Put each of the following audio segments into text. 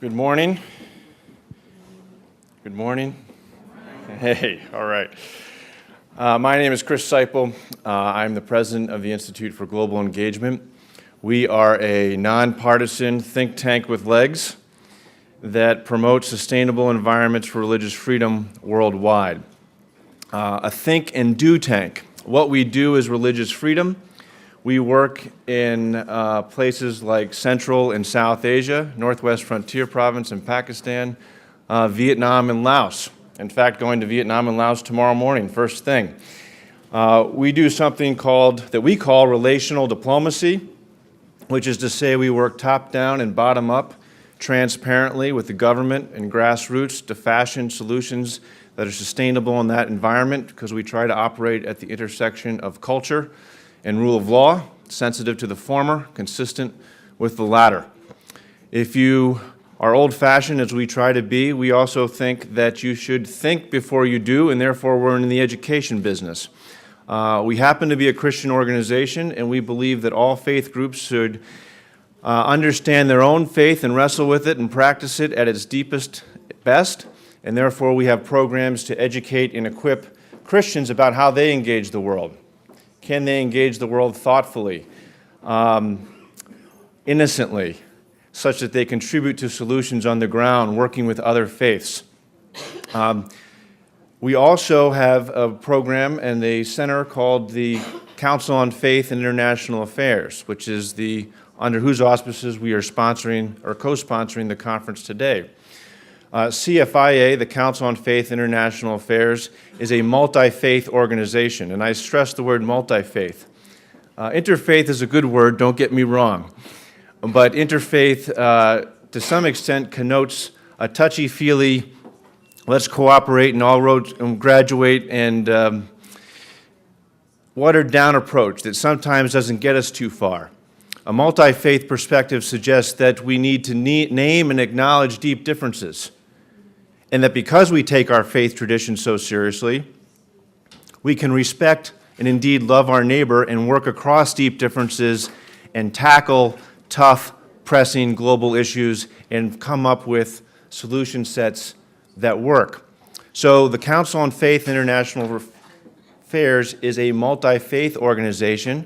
Good morning. Good morning. Hey, all right. My name is Chris Seiple. I'm the president of the Institute for Global Engagement. We are a nonpartisan think tank with legs that promotes sustainable environments for religious freedom worldwide. A think and do tank. What we do is religious freedom. We work in places like Central and South Asia, Northwest Frontier Province in Pakistan, Vietnam and Laos. In fact, going to Vietnam and Laos tomorrow morning, first thing. We do something that we call relational diplomacy, which is to say we work top down and bottom up transparently with the government and grassroots to fashion solutions that are sustainable in that environment, because we try to operate at the intersection of culture and rule of law, sensitive to the former, consistent with the latter. If you are old-fashioned, as we try to be, we also think that you should think before you do, and therefore we're in the education business. We happen to be a Christian organization, and we believe that all faith groups should understand their own faith and wrestle with it and practice it at its deepest, best, and therefore we have programs to educate and equip Christians about how they engage the world. Can they engage the world thoughtfully, innocently, such that they contribute to solutions on the ground, working with other faiths? We also have a program and a center called the Council on Faith and International Affairs, which is under whose auspices we are sponsoring or co-sponsoring the conference today. CFIA, the Council on Faith and International Affairs, is a multi-faith organization, and I stress the word multi-faith. Interfaith is a good word, don't get me wrong, but interfaith to some extent connotes a touchy-feely, let's cooperate and all roads graduate, and watered-down approach that sometimes doesn't get us too far. A multi-faith perspective suggests that we need to name and acknowledge deep differences, and that because we take our faith tradition so seriously, we can respect and indeed love our neighbor and work across deep differences and tackle tough, pressing global issues and come up with solution sets that work. So the Council on Faith and International Affairs is a multi-faith organization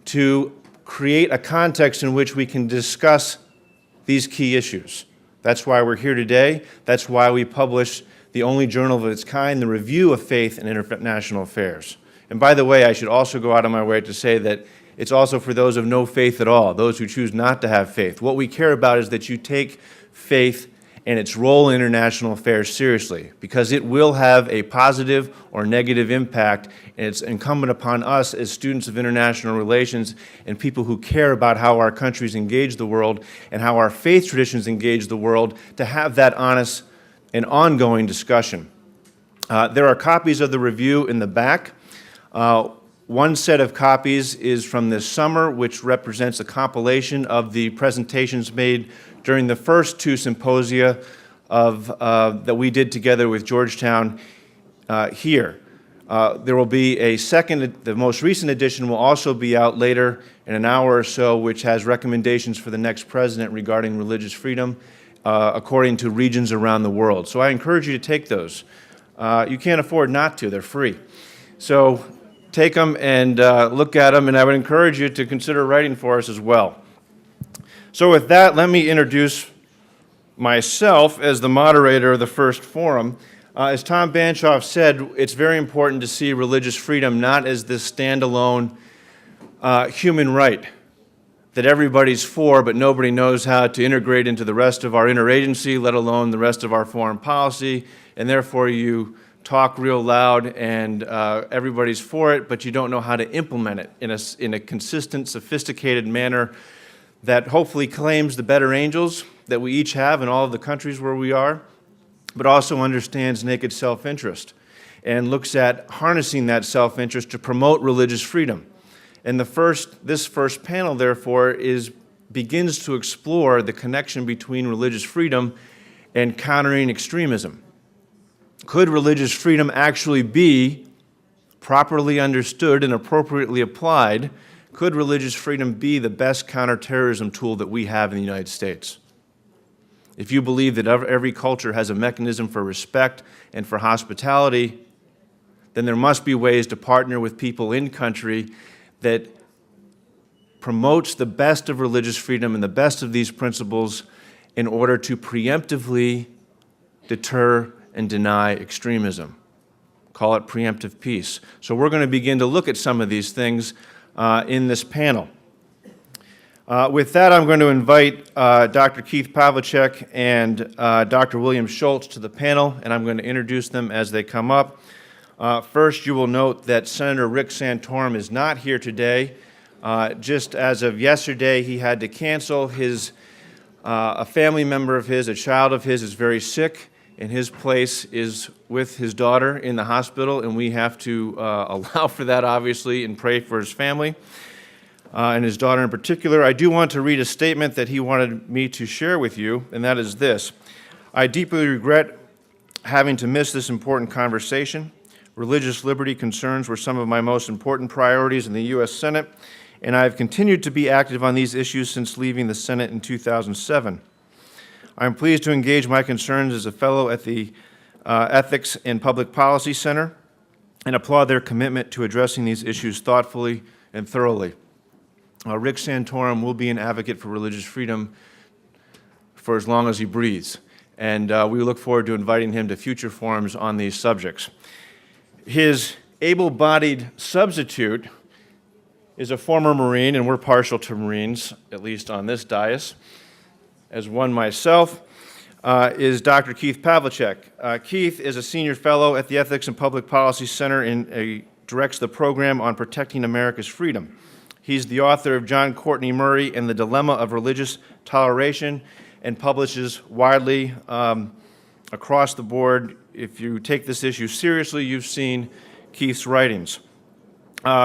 to create a context in which we can discuss these key issues. That's why we're here today. That's why we publish the only journal of its kind, the Review of Faith and International Affairs. And by the way, I should also go out of my way to say that it's also for those of no faith at all, those who choose not to have faith. What we care about is that you take faith and its role in international affairs seriously, because it will have a positive or negative impact, and it's incumbent upon us as students of international relations and people who care about how our countries engage the world and how our faith traditions engage the world to have that honest and ongoing discussion. There are copies of the review in the back. One set of copies is from this summer, which represents a compilation of the presentations made during the first two symposia that we did together with Georgetown here. There will be a second, the most recent edition will also be out later in an hour or so, which has recommendations for the next president regarding religious freedom according to regions around the world. So I encourage you to take those. You can't afford not to, they're free. So take them and look at them, and I would encourage you to consider writing for us as well. So with that, let me introduce myself as the moderator of the first forum. As Tom Banshoff said, it's very important to see religious freedom not as this standalone human right that everybody's for, but nobody knows how to integrate into the rest of our interagency, let alone the rest of our foreign policy, and therefore you talk real loud and everybody's for it, but you don't know how to implement it in a consistent, sophisticated manner that hopefully claims the better angels that we each have in all of the countries where we are, but also understands naked self-interest and looks at harnessing that self-interest to promote religious freedom. And this first panel, therefore, begins to explore the connection between religious freedom and countering extremism. Could religious freedom actually be properly understood and appropriately applied? Could religious freedom be the best counterterrorism tool that we have in the United States? If you believe that every culture has a mechanism for respect and for hospitality, then there must be ways to partner with people in country that promotes the best of religious freedom and the best of these principles in order to preemptively deter and deny extremism. Call it preemptive peace. So we're going to begin to look at some of these things in this panel. With that, I'm going to invite Dr. Keith Pavlischek and Dr. William Schulz to the panel, and I'm going to introduce them as they come up. First, you will note that Senator Rick Santorum is not here today. Just as of yesterday, he had to cancel. A family member of his, a child of his, is very sick, and his place is with his daughter in the hospital, and we have to allow for that, obviously, and pray for his family and his daughter in particular. I do want to read a statement that he wanted me to share with you, and that is this. I deeply regret having to miss this important conversation. Religious liberty concerns were some of my most important priorities in the U.S. Senate, and I have continued to be active on these issues since leaving the Senate in 2007. I am pleased to engage my concerns as a fellow at the Ethics and Public Policy Center and applaud their commitment to addressing these issues thoughtfully and thoroughly. Rick Santorum will be an advocate for religious freedom for as long as he breathes, and we look forward to inviting him to future forums on these subjects. His able-bodied substitute is a former Marine, and we're partial to Marines, at least on this dais, as one myself, is Dr. Keith Pavlischek. Keith is a senior fellow at the Ethics and Public Policy Center and directs the program on protecting America's freedom. He's the author of John Courtney Murray and the Dilemma of Religious Toleration and publishes widely across the board. If you take this issue seriously, you've seen Keith's writings.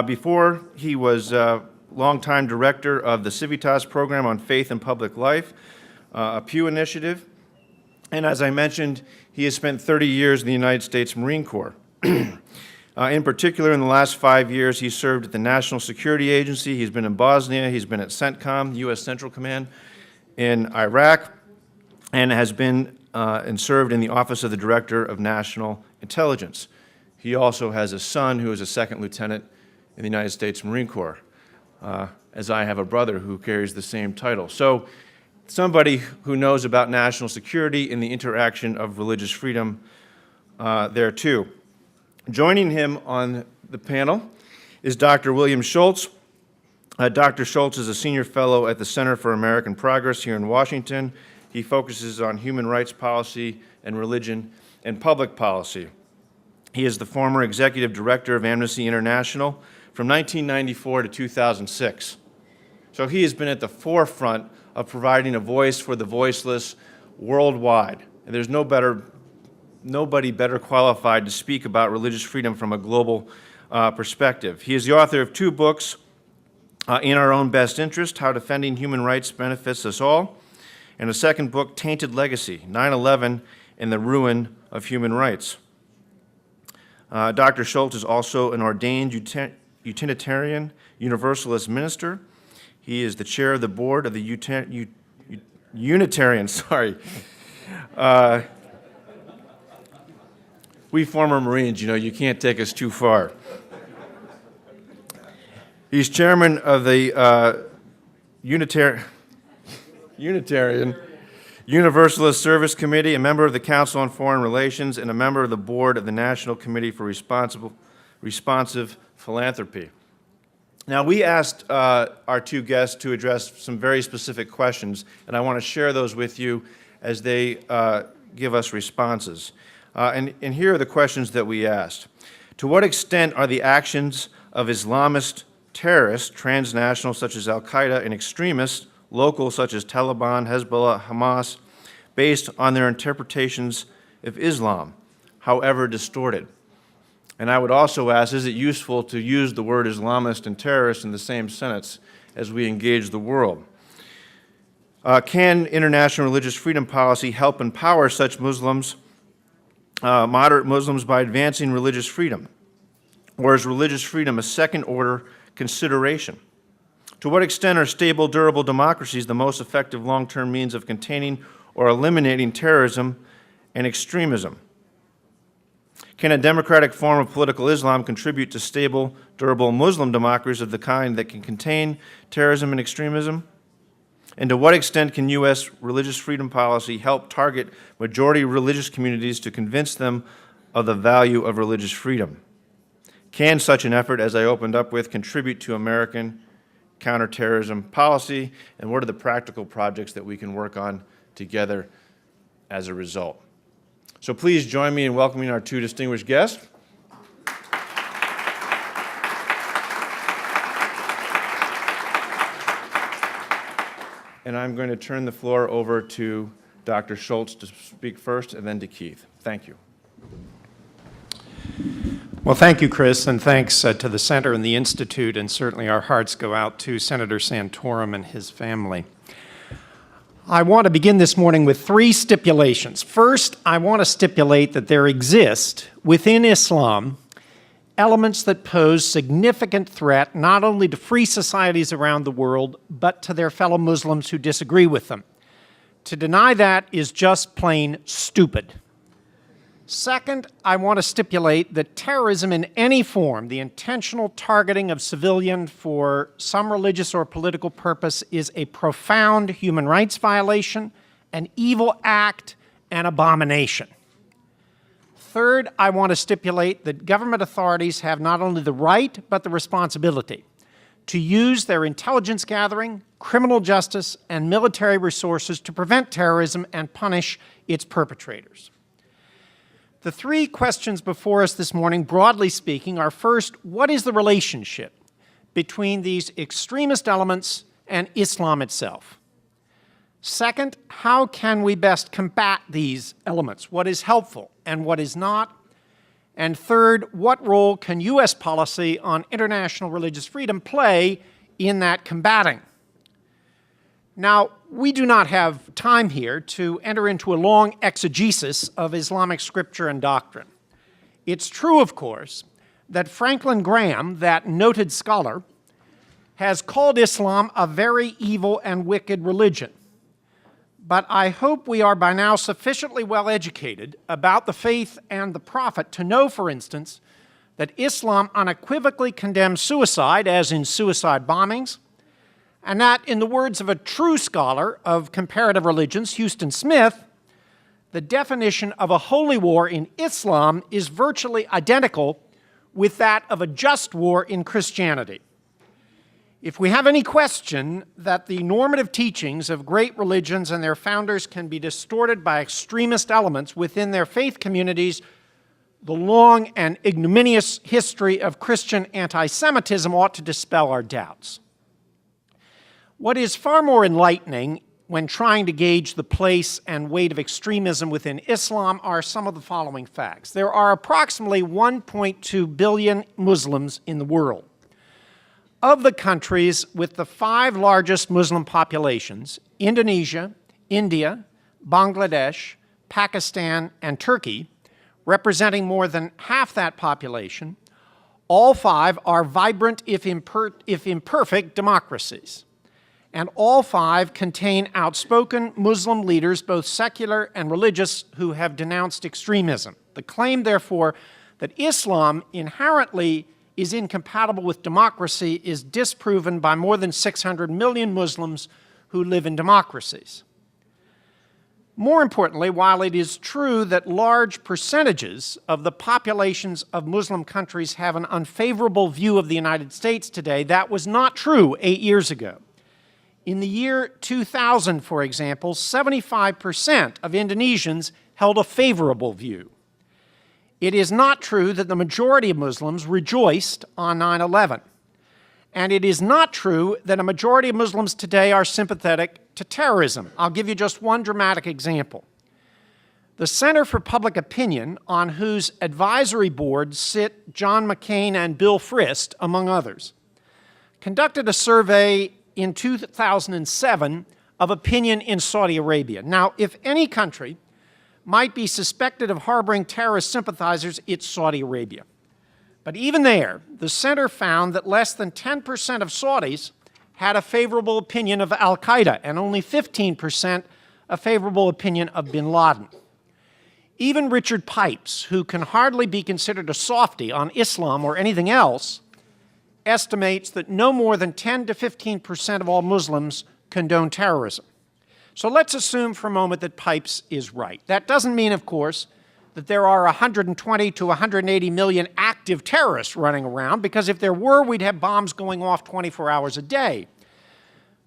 Before, he was a longtime director of the Civitas program on faith and public life, a Pew Initiative, and as I mentioned, he has spent 30 years in the United States Marine Corps. In particular, in the last 5 years, he served at the National Security Agency, he's been in Bosnia, he's been at CENTCOM, U.S. Central Command, in Iraq, and has been and served in the Office of the Director of National Intelligence. He also has a son who is a second lieutenant in the United States Marine Corps, as I have a brother who carries the same title. So somebody who knows about national security and the interaction of religious freedom there too. Joining him on the panel is Dr. William Schulz. Dr. Schulz is a senior fellow at the Center for American Progress here in Washington. He focuses on human rights policy and religion and public policy. He is the former executive director of Amnesty International from 1994 to 2006. So he has been at the forefront of providing a voice for the voiceless worldwide. And there's nobody better qualified to speak about religious freedom from a global perspective. He is the author of 2 books, In Our Own Best Interest, How Defending Human Rights Benefits Us All, and a second book, Tainted Legacy, 9/11 and the Ruin of Human Rights. Dr. Schulz is also an ordained Unitarian Universalist minister. He is the chair of the board of the Unitarian, we former Marines, you can't take us too far. He's chairman of the Unitarian Universalist Service Committee, a member of the Council on Foreign Relations, and a member of the board of the National Committee for Responsive Philanthropy. Now, we asked our 2 guests to address some very specific questions, and I want to share those with you as they give us responses. And here are the questions that we asked. To what extent are the actions of Islamist terrorists, transnational such as Al-Qaeda, and extremists, local such as Taliban, Hezbollah, Hamas, based on their interpretations of Islam, however distorted? And I would also ask, is it useful to use the word Islamist and terrorist in the same sentence as we engage the world? Can international religious freedom policy help empower such Muslims, moderate Muslims, by advancing religious freedom? Or is religious freedom a second-order consideration? To what extent are stable, durable democracies the most effective long-term means of containing or eliminating terrorism and extremism? Can a democratic form of political Islam contribute to stable, durable Muslim democracies of the kind that can contain terrorism and extremism? And to what extent can U.S. religious freedom policy help target majority religious communities to convince them of the value of religious freedom? Can such an effort, as I opened up with, contribute to American counterterrorism policy? And what are the practical projects that we can work on together as a result? So please join me in welcoming our two distinguished guests. And I'm going to turn the floor over to Dr. Schulz to speak first, and then to Keith. Thank you. Well, thank you, Chris, and thanks to the Center and the Institute, and certainly our hearts go out to Senator Santorum and his family. I want to begin this morning with three stipulations. First, I want to stipulate that there exist within Islam elements that pose significant threat not only to free societies around the world, but to their fellow Muslims who disagree with them. To deny that is just plain stupid. Second, I want to stipulate that terrorism in any form, the intentional targeting of civilians for some religious or political purpose, is a profound human rights violation, an evil act, an abomination. Third, I want to stipulate that government authorities have not only the right, but the responsibility to use their intelligence gathering, criminal justice, and military resources to prevent terrorism and punish its perpetrators. The three questions before us this morning, broadly speaking, are first, what is the relationship between these extremist elements and Islam itself? Second, how can we best combat these elements? What is helpful and what is not? And third, what role can U.S. policy on international religious freedom play in that combating? Now, we do not have time here to enter into a long exegesis of Islamic scripture and doctrine. It's true, of course, that Franklin Graham, that noted scholar, has called Islam a very evil and wicked religion. But I hope we are by now sufficiently well educated about the faith and the prophet to know, for instance, that Islam unequivocally condemns suicide, as in suicide bombings, and that, in the words of a true scholar of comparative religions, Houston Smith, the definition of a holy war in Islam is virtually identical with that of a just war in Christianity. If we have any question that the normative teachings of great religions and their founders can be distorted by extremist elements within their faith communities, the long and ignominious history of Christian anti-Semitism ought to dispel our doubts. What is far more enlightening when trying to gauge the place and weight of extremism within Islam are some of the following facts. There are approximately 1.2 billion Muslims in the world. Of the countries with the 5 largest Muslim populations, Indonesia, India, Bangladesh, Pakistan, and Turkey, representing more than half that population, all 5 are vibrant, if imperfect, democracies. And all 5 contain outspoken Muslim leaders, both secular and religious, who have denounced extremism. The claim, therefore, that Islam inherently is incompatible with democracy is disproven by more than 600 million Muslims who live in democracies. More importantly, while it is true that large percentages of the populations of Muslim countries have an unfavorable view of the United States today, that was not true 8 years ago. In the year 2000, for example, 75% of Indonesians held a favorable view. It is not true that the majority of Muslims rejoiced on 9/11. And it is not true that a majority of Muslims today are sympathetic to terrorism. I'll give you just one dramatic example. The Center for Public Opinion, on whose advisory board sit John McCain and Bill Frist, among others, conducted a survey in 2007 of opinion in Saudi Arabia. Now, if any country might be suspected of harboring terrorist sympathizers, it's Saudi Arabia. But even there, the center found that less than 10% of Saudis had a favorable opinion of al-Qaeda, and only 15% a favorable opinion of bin Laden. Even Richard Pipes, who can hardly be considered a softy on Islam or anything else, estimates that no more than 10 to 15% of all Muslims condone terrorism. So let's assume for a moment that Pipes is right. That doesn't mean, of course, that there are 120 to 180 million active terrorists running around, because if there were, we'd have bombs going off 24 hours a day.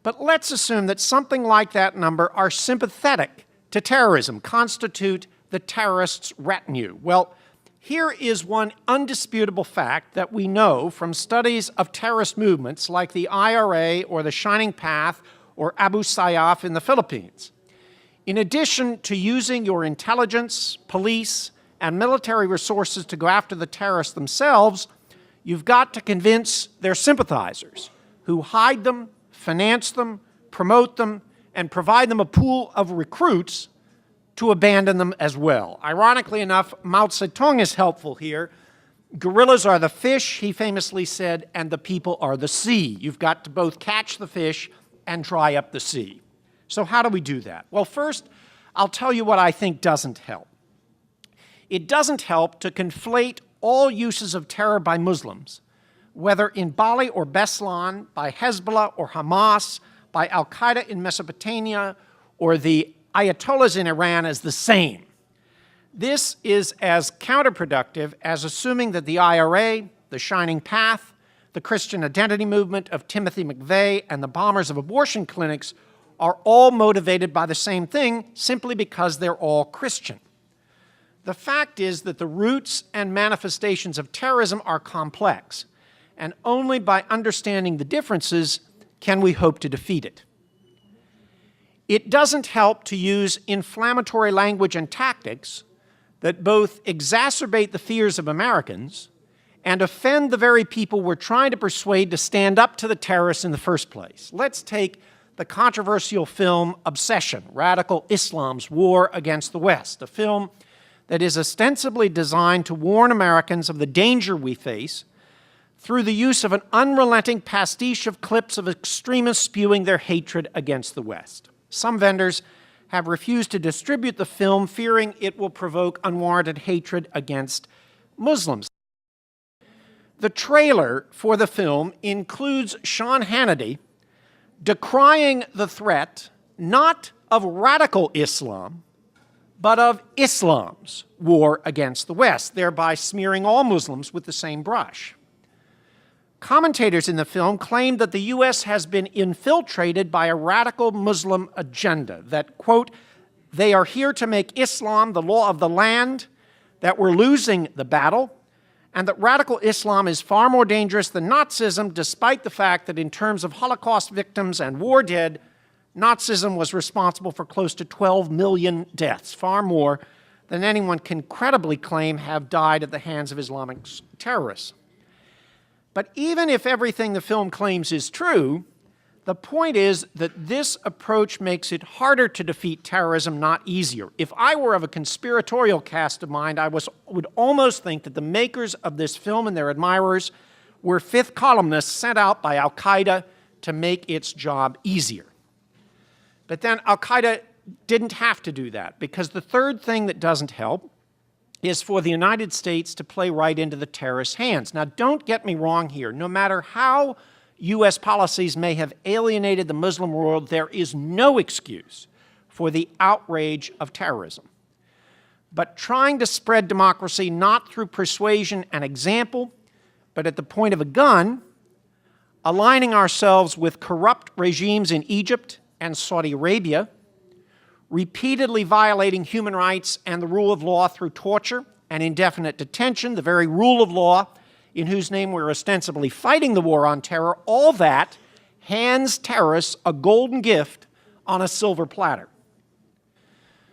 But let's assume that something like that number are sympathetic to terrorism, constitute the terrorists' retinue. Well, here is one undisputable fact that we know from studies of terrorist movements like the IRA or the Shining Path or Abu Sayyaf in the Philippines. In addition to using your intelligence, police, and military resources to go after the terrorists themselves, you've got to convince their sympathizers, who hide them, finance them, promote them, and provide them a pool of recruits, to abandon them as well. Ironically enough, Mao Zedong is helpful here. Guerrillas are the fish, he famously said, and the people are the sea. You've got to both catch the fish and dry up the sea. So how do we do that? Well, first, I'll tell you what I think doesn't help. It doesn't help to conflate all uses of terror by Muslims, whether in Bali or Beslan, by Hezbollah or Hamas, by al-Qaeda in Mesopotamia, or the Ayatollahs in Iran, as the same. This is as counterproductive as assuming that the IRA, the Shining Path, the Christian Identity Movement of Timothy McVeigh, and the bombers of abortion clinics are all motivated by the same thing simply because they're all Christian. The fact is that the roots and manifestations of terrorism are complex, and only by understanding the differences can we hope to defeat it. It doesn't help to use inflammatory language and tactics that both exacerbate the fears of Americans and offend the very people we're trying to persuade to stand up to the terrorists in the first place. Let's take the controversial film Obsession, Radical Islam's War Against the West, a film that is ostensibly designed to warn Americans of the danger we face through the use of an unrelenting pastiche of clips of extremists spewing their hatred against the West. Some vendors have refused to distribute the film, fearing it will provoke unwarranted hatred against Muslims. The trailer for the film includes Sean Hannity decrying the threat not of radical Islam, but of Islam's war against the West, thereby smearing all Muslims with the same brush. Commentators in the film claim that the U.S. has been infiltrated by a radical Muslim agenda, that, quote, they are here to make Islam the law of the land, that we're losing the battle, and that radical Islam is far more dangerous than Nazism, despite the fact that in terms of Holocaust victims and war dead, Nazism was responsible for close to 12 million deaths, far more than anyone can credibly claim have died at the hands of Islamic terrorists. But even if everything the film claims is true, the point is that this approach makes it harder to defeat terrorism, not easier. If I were of a conspiratorial cast of mind, I would almost think that the makers of this film and their admirers were fifth columnists sent out by al-Qaeda to make its job easier. But then al-Qaeda didn't have to do that, because the third thing that doesn't help is for the United States to play right into the terrorists' hands. Now, don't get me wrong here. No matter how U.S. policies may have alienated the Muslim world, there is no excuse for the outrage of terrorism. But trying to spread democracy not through persuasion and example, but at the point of a gun, aligning ourselves with corrupt regimes in Egypt and Saudi Arabia, repeatedly violating human rights and the rule of law through torture and indefinite detention, the very rule of law in whose name we're ostensibly fighting the war on terror, all that hands terrorists a golden gift on a silver platter.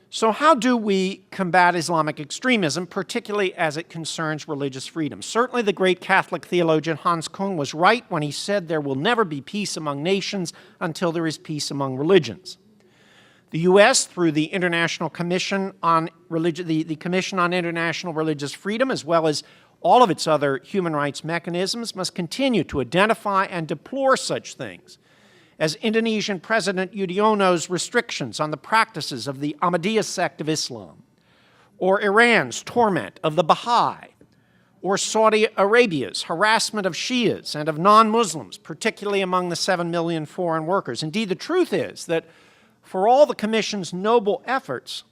So how do we combat Islamic extremism, particularly as it concerns religious freedom? Certainly the great Catholic theologian Hans Küng was right when he said there will never be peace among nations until there is peace among religions. The U.S., through the International Commission on the Commission on International Religious Freedom, as well as all of its other human rights mechanisms, must continue to identify and deplore such things, as Indonesian President Yudhoyono's restrictions on the practices of the Ahmadiyya sect of Islam, or Iran's torment of the Baha'i, or Saudi Arabia's harassment of Shias and of non-Muslims, particularly among the 7 million foreign workers. Indeed, the truth is that for all the Commission's noble efforts,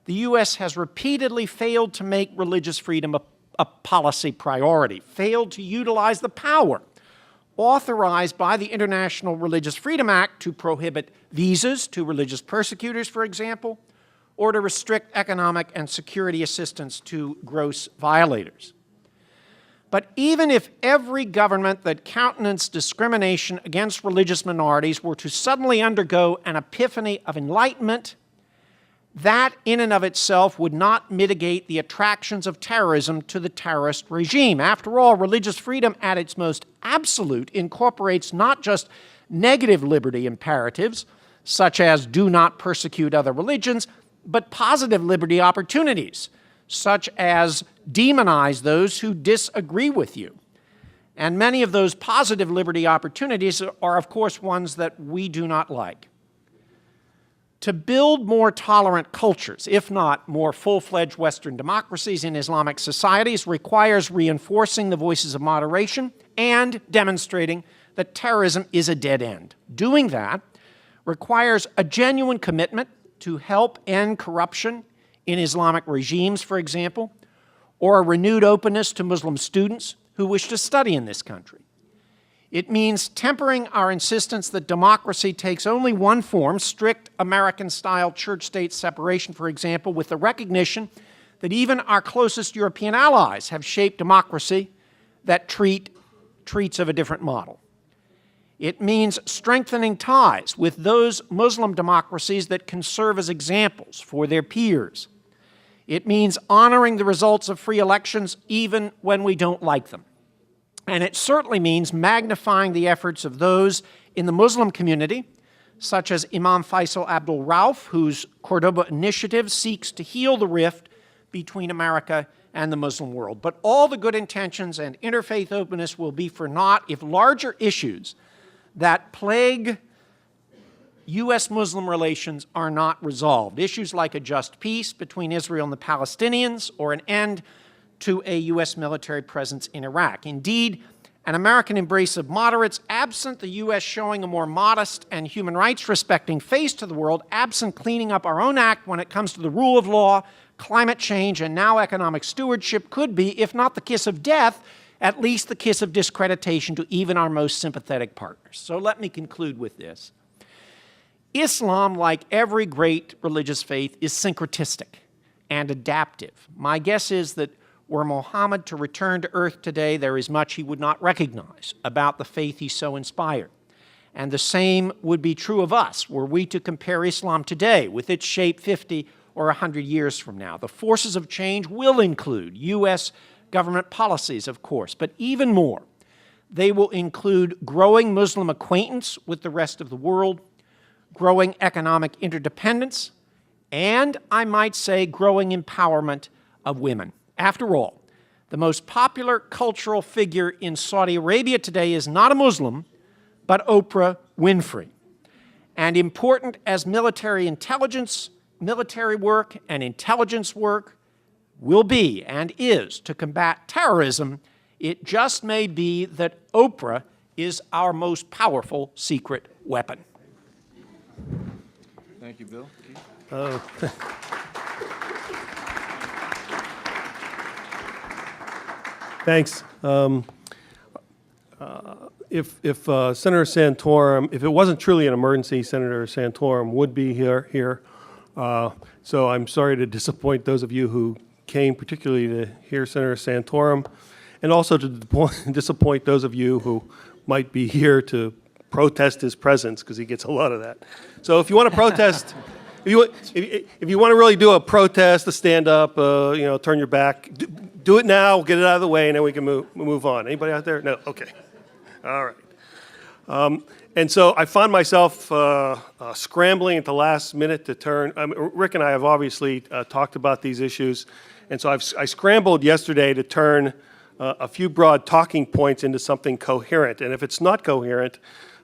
the U.S. has repeatedly failed to make religious freedom a policy priority, failed to utilize the power authorized by the International Religious Freedom Act to prohibit visas to religious persecutors, for example, or to restrict economic and security assistance to gross violators. But even if every government that countenanced discrimination against religious minorities were to suddenly undergo an epiphany of enlightenment, that in and of itself would not mitigate the attractions of terrorism to the terrorist regime. After all, religious freedom at its most absolute incorporates not just negative liberty imperatives, such as do not persecute other religions, but positive liberty opportunities, such as demonize those who disagree with you. And many of those positive liberty opportunities are, of course, ones that we do not like. To build more tolerant cultures, if not more full-fledged Western democracies in Islamic societies, requires reinforcing the voices of moderation and demonstrating that terrorism is a dead end. Doing that requires a genuine commitment to help end corruption in Islamic regimes, for example, or a renewed openness to Muslim students who wish to study in this country. It means tempering our insistence that democracy takes only one form, strict American-style church-state separation, for example, with the recognition that even our closest European allies have shaped democracy that treats of a different model. It means strengthening ties with those Muslim democracies that can serve as examples for their peers. It means honoring the results of free elections even when we don't like them. And it certainly means magnifying the efforts of those in the Muslim community, such as Imam Faisal Abdul Rauf, whose Cordoba initiative seeks to heal the rift between America and the Muslim world. But all the good intentions and interfaith openness will be for naught if larger issues that plague U.S.-Muslim relations are not resolved. Issues like a just peace between Israel and the Palestinians, or an end to a U.S. military presence in Iraq. Indeed, an American embrace of moderates, absent the U.S. showing a more modest and human rights-respecting face to the world, absent cleaning up our own act when it comes to the rule of law, climate change, and now economic stewardship, could be, if not the kiss of death, at least the kiss of discreditation to even our most sympathetic partners. So let me conclude with this. Islam, like every great religious faith, is syncretistic and adaptive. My guess is that were Muhammad to return to earth today, there is much he would not recognize about the faith he so inspired. And the same would be true of us, were we to compare Islam today with its shape 50 or 100 years from now. The forces of change will include U.S. government policies, of course, but even more, they will include growing Muslim acquaintance with the rest of the world, growing economic interdependence, and, I might say, growing empowerment of women. After all, the most popular cultural figure in Saudi Arabia today is not a Muslim, but Oprah Winfrey. And important as military intelligence, military work, and intelligence work will be and is to combat terrorism, it just may be that Oprah is our most powerful secret weapon. Thank you, Bill. Thanks. If Senator Santorum, if it wasn't truly an emergency, Senator Santorum would be here. So I'm sorry to disappoint those of you who came particularly to hear Senator Santorum, and also to disappoint those of you who might be here to protest his presence, because he gets a lot of that. So if you want to protest, if you want to really do a protest, a stand up, turn your back, do it now, get it out of the way, and then we can move on. Anybody out there? No? Okay. All right. And so I found myself scrambling at the last minute to turn. Rick and I have obviously talked about these issues, and so I scrambled yesterday to turn a few broad talking points into something coherent. And if it's not coherent,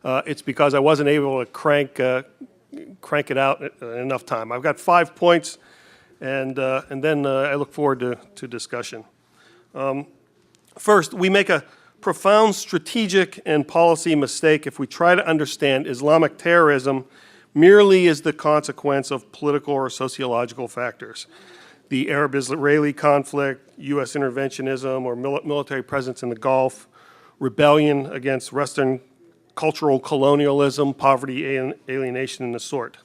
it's because I wasn't able to crank it out in enough time. I've got 5 points, and then I look forward to discussion. First, we make a profound strategic and policy mistake if we try to understand Islamic terrorism merely as the consequence of political or sociological factors. The Arab-Israeli conflict, U.S. interventionism or military presence in the Gulf, rebellion against Western cultural colonialism, poverty, alienation, and the sort.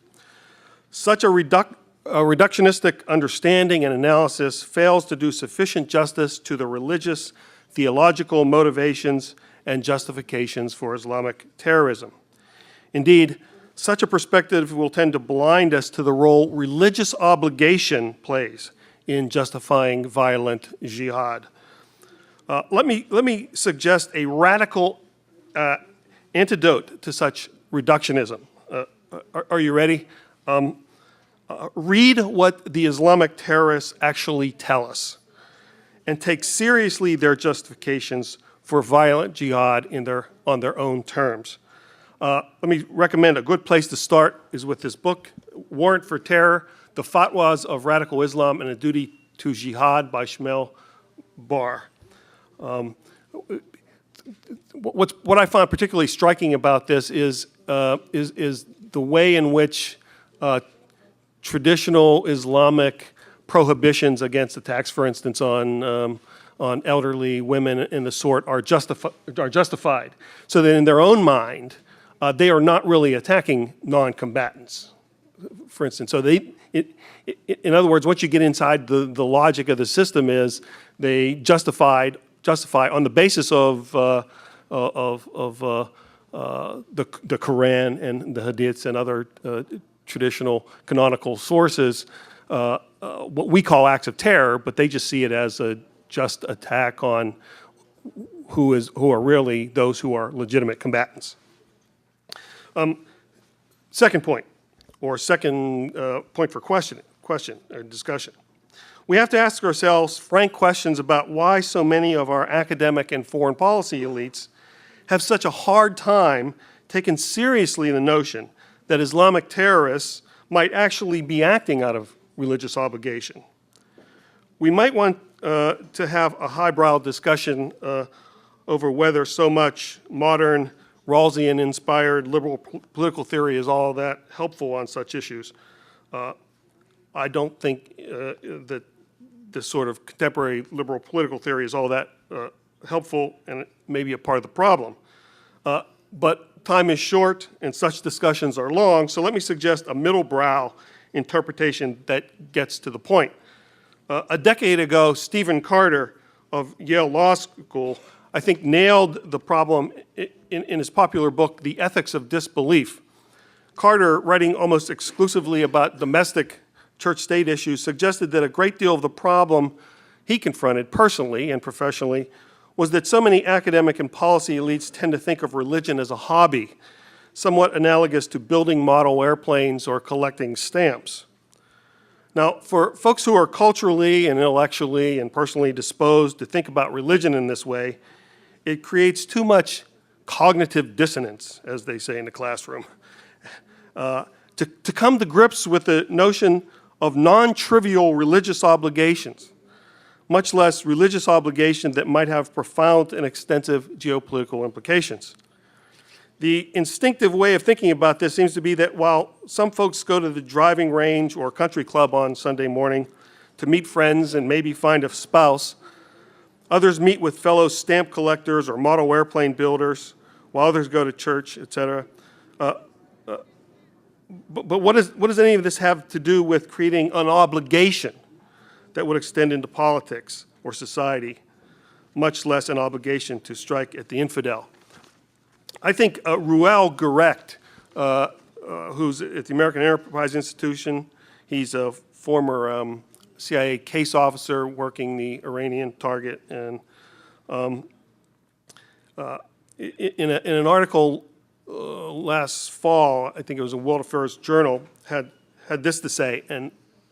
Such a reductionistic understanding and analysis fails to do sufficient justice to the religious, theological motivations and justifications for Islamic terrorism. Indeed, such a perspective will tend to blind us to the role religious obligation plays in justifying violent jihad. Let me suggest a radical antidote to such reductionism. Are you ready? Read what the Islamic terrorists actually tell us and take seriously their justifications for violent jihad on their own terms. Let me recommend a good place to start is with this book, Warrant for Terror, The Fatwas of Radical Islam and a Duty to Jihad by Shmuel Bar. What I find particularly striking about this is the way in which traditional Islamic prohibitions against attacks, for instance, on elderly women and the sort, are justified, so that in their own mind, they are not really attacking non-combatants, for instance. So in other words, once you get inside the logic of the system is they justify on the basis of the Quran and the Hadiths and other traditional canonical sources, what we call acts of terror, but they just see it as a just attack on who are really those who are legitimate combatants. Second point, or second point for question or discussion. We have to ask ourselves frank questions about why so many of our academic and foreign policy elites have such a hard time taking seriously the notion that Islamic terrorists might actually be acting out of religious obligation. We might want to have a highbrow discussion over whether so much modern Rawlsian-inspired liberal political theory is all that helpful on such issues. I don't think that this sort of contemporary liberal political theory is all that helpful, and it may be a part of the problem. But time is short and such discussions are long, so let me suggest a middle brow interpretation that gets to the point. A decade ago, Stephen Carter of Yale Law School, I think, nailed the problem in his popular book, The Ethics of Disbelief. Carter, writing almost exclusively about domestic church-state issues, suggested that a great deal of the problem he confronted personally and professionally was that so many academic and policy elites tend to think of religion as a hobby, somewhat analogous to building model airplanes or collecting stamps. Now, for folks who are culturally and intellectually and personally disposed to think about religion in this way, it creates too much cognitive dissonance, as they say in the classroom, to come to grips with the notion of non-trivial religious obligations, much less religious obligations that might have profound and extensive geopolitical implications. The instinctive way of thinking about this seems to be that while some folks go to the driving range or country club on Sunday morning to meet friends and maybe find a spouse, others meet with fellow stamp collectors or model airplane builders, while others go to church, etc. But what does any of this have to do with creating an obligation that would extend into politics or society, much less an obligation to strike at the infidel? I think Ruel Gerecht, who's at the American Enterprise Institution, he's a former CIA case officer working the Iranian target, and in an article last fall, I think it was a World Affairs Journal, had this to say, and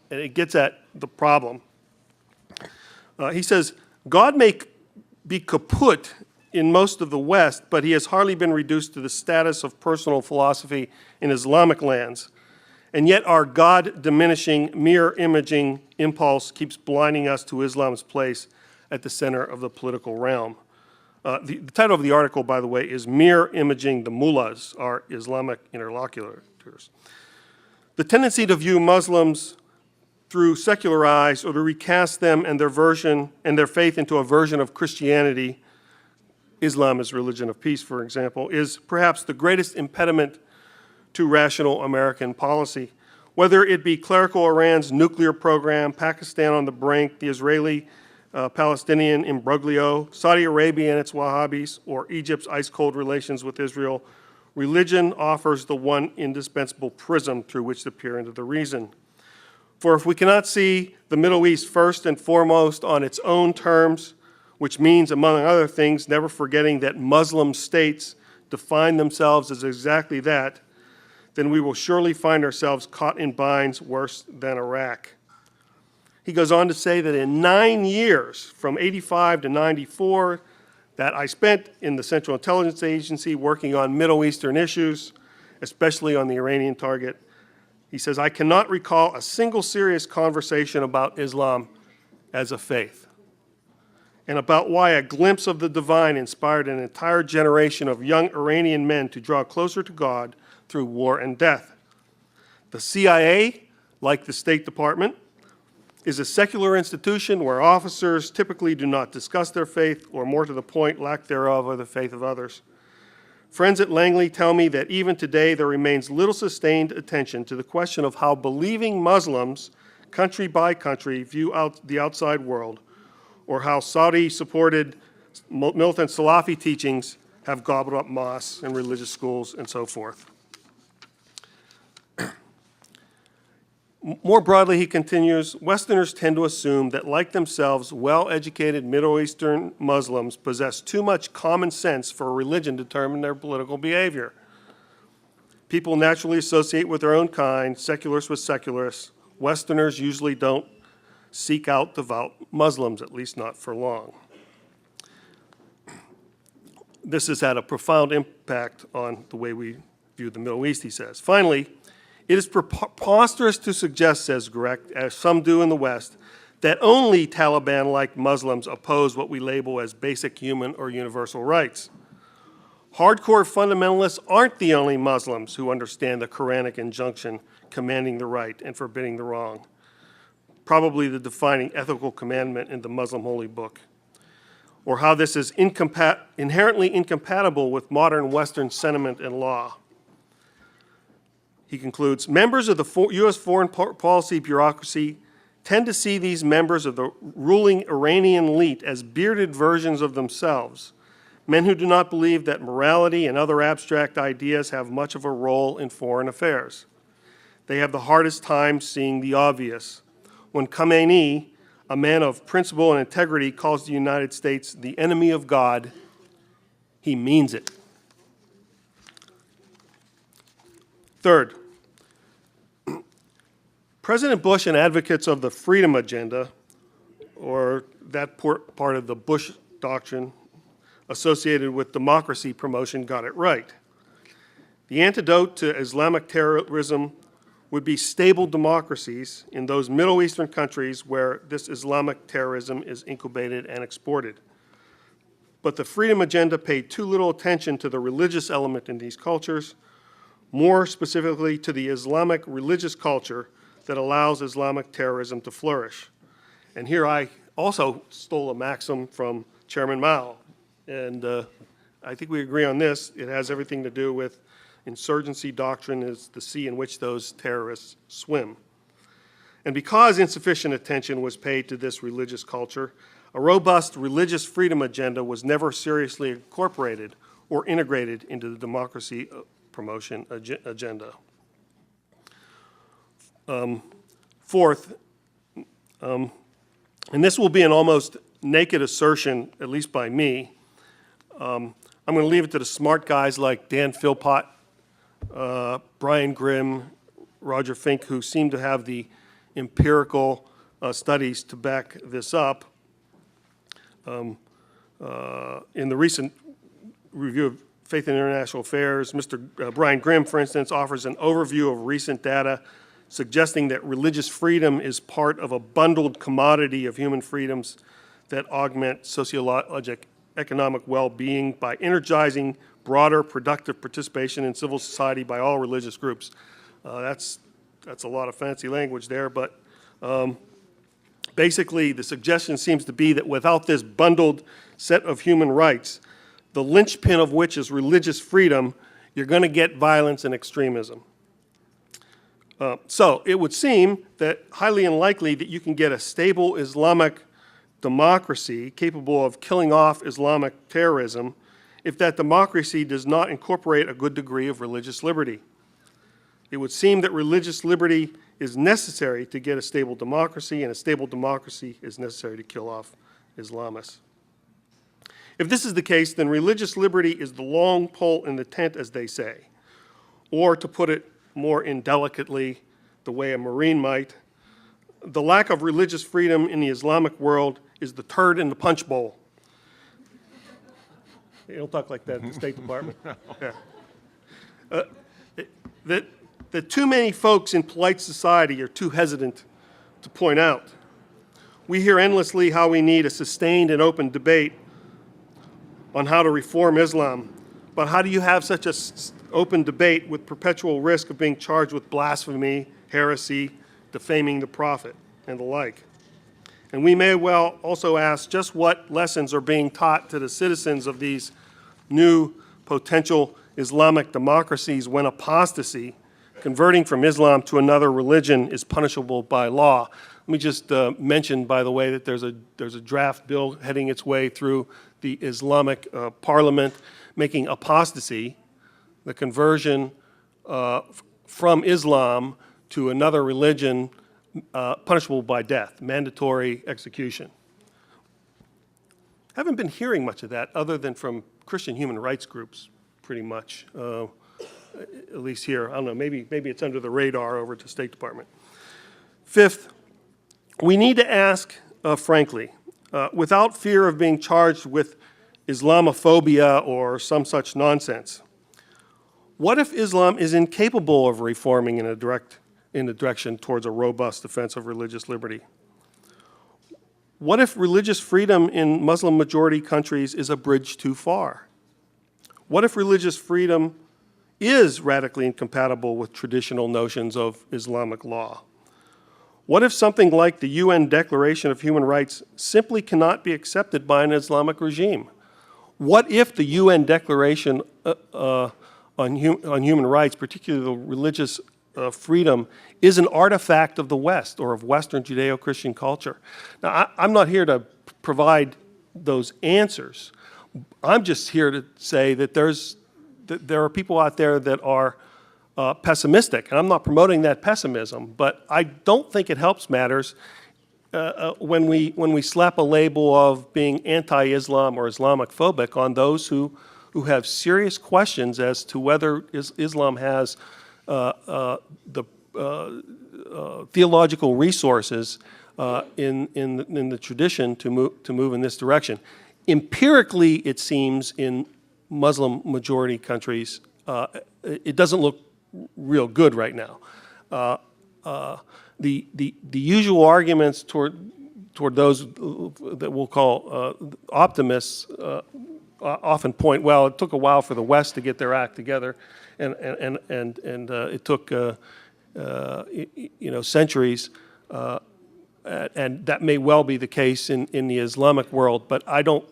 it gets at the problem. He says, God may be kaput in most of the West, but he has hardly been reduced to the status of personal philosophy in Islamic lands. And yet our God-diminishing, mirror-imaging impulse keeps blinding us to Islam's place at the center of the political realm. The title of the article, by the way, is Mirror Imaging the Mullahs, Our Islamic Interlocutors. The tendency to view Muslims through secular eyes, or to recast them and their faith into a version of Christianity, Islam is religion of peace, for example, is perhaps the greatest impediment to rational American policy. Whether it be clerical Iran's nuclear program, Pakistan on the brink, the Israeli-Palestinian imbroglio, Saudi Arabia and its Wahhabis, or Egypt's ice-cold relations with Israel, religion offers the one indispensable prism through which to peer into the reason. For if we cannot see the Middle East first and foremost on its own terms, which means, among other things, never forgetting that Muslim states define themselves as exactly that, then we will surely find ourselves caught in binds worse than Iraq. He goes on to say that in 9 years, from 85 to 94, that I spent in the Central Intelligence Agency working on Middle Eastern issues, especially on the Iranian target, he says, I cannot recall a single serious conversation about Islam as a faith, and about why a glimpse of the divine inspired an entire generation of young Iranian men to draw closer to God through war and death. The CIA, like the State Department, is a secular institution where officers typically do not discuss their faith, or more to the point, lack thereof, or the faith of others. Friends at Langley tell me that even today there remains little sustained attention to the question of how believing Muslims, country by country, view the outside world, or how Saudi-supported militant Salafi teachings have gobbled up mosques and religious schools and so forth. More broadly, he continues, Westerners tend to assume that, like themselves, well-educated Middle Eastern Muslims possess too much common sense for religion to determine their political behavior. People naturally associate with their own kind, secularists with secularists. Westerners usually don't seek out devout Muslims, at least not for long. This has had a profound impact on the way we view the Middle East, he says. Finally, it is preposterous to suggest, says Grech, as some do in the West, that only Taliban-like Muslims oppose what we label as basic human or universal rights. Hardcore fundamentalists aren't the only Muslims who understand the Quranic injunction commanding the right and forbidding the wrong, probably the defining ethical commandment in the Muslim holy book, or how this is inherently incompatible with modern Western sentiment and law. He concludes, members of the U.S. foreign policy bureaucracy tend to see these members of the ruling Iranian elite as bearded versions of themselves, men who do not believe that morality and other abstract ideas have much of a role in foreign affairs. They have the hardest time seeing the obvious. When Khamenei, a man of principle and integrity, calls the United States the enemy of God, he means it. Third, President Bush and advocates of the Freedom Agenda, or that part of the Bush doctrine associated with democracy promotion, got it right. The antidote to Islamic terrorism would be stable democracies in those Middle Eastern countries where this Islamic terrorism is incubated and exported. But the Freedom Agenda paid too little attention to the religious element in these cultures, more specifically to the Islamic religious culture that allows Islamic terrorism to flourish. And here I also stole a maxim from Chairman Mao, and I think we agree on this. It has everything to do with insurgency doctrine is the sea in which those terrorists swim. And because insufficient attention was paid to this religious culture, a robust religious freedom agenda was never seriously incorporated or integrated into the democracy promotion agenda. Fourth, and this will be an almost naked assertion, at least by me, I'm going to leave it to the smart guys like Dan Philpott, Brian Grimm, Roger Fink, who seem to have the empirical studies to back this up. In the recent Review of Faith and International Affairs, Mr. Brian Grimm, for instance, offers an overview of recent data suggesting that religious freedom is part of a bundled commodity of human freedoms that augment sociologic economic well-being by energizing broader productive participation in civil society by all religious groups. That's a lot of fancy language there, but basically the suggestion seems to be that without this bundled set of human rights, the linchpin of which is religious freedom, you're going to get violence and extremism. So it would seem that highly unlikely that you can get a stable Islamic democracy capable of killing off Islamic terrorism if that democracy does not incorporate a good degree of religious liberty. It would seem that religious liberty is necessary to get a stable democracy, and a stable democracy is necessary to kill off Islamists. If this is the case, then religious liberty is the long pole in the tent, as they say, or to put it more indelicately, the way a Marine might, the lack of religious freedom in the Islamic world is the turd in the punch bowl. You don't talk like that in the State Department. Yeah. That too many folks in polite society are too hesitant to point out. We hear endlessly how we need a sustained and open debate on how to reform Islam, but how do you have such an open debate with perpetual risk of being charged with blasphemy, heresy, defaming the prophet, and the like? And we may well also ask just what lessons are being taught to the citizens of these new potential Islamic democracies when apostasy, converting from Islam to another religion, is punishable by law. Let me just mention, by the way, that there's a draft bill heading its way through the Islamic Parliament making apostasy, the conversion from Islam to another religion, punishable by death, mandatory execution. Haven't been hearing much of that other than from Christian human rights groups, pretty much, at least here. I don't know, maybe it's under the radar over at the State Department. Fifth, we need to ask, frankly, without fear of being charged with Islamophobia or some such nonsense, what if Islam is incapable of reforming in the direction towards a robust defense of religious liberty? What if religious freedom in Muslim-majority countries is a bridge too far? What if religious freedom is radically incompatible with traditional notions of Islamic law? What if something like the UN Declaration of Human Rights simply cannot be accepted by an Islamic regime? What if the UN Declaration on Human Rights, particularly the religious freedom, is an artifact of the West or of Western Judeo-Christian culture? Now, I'm not here to provide those answers. I'm just here to say that there are people out there that are pessimistic, and I'm not promoting that pessimism, but I don't think it helps matters when we slap a label of being anti-Islam or Islamophobic on those who have serious questions as to whether Islam has the theological resources in the tradition to move in this direction. Empirically, it seems in Muslim-majority countries, it doesn't look real good right now. The usual arguments toward those that we'll call optimists often point, well, it took a while for the West to get their act together, and it took centuries, and that may well be the case in the Islamic world, but I don't.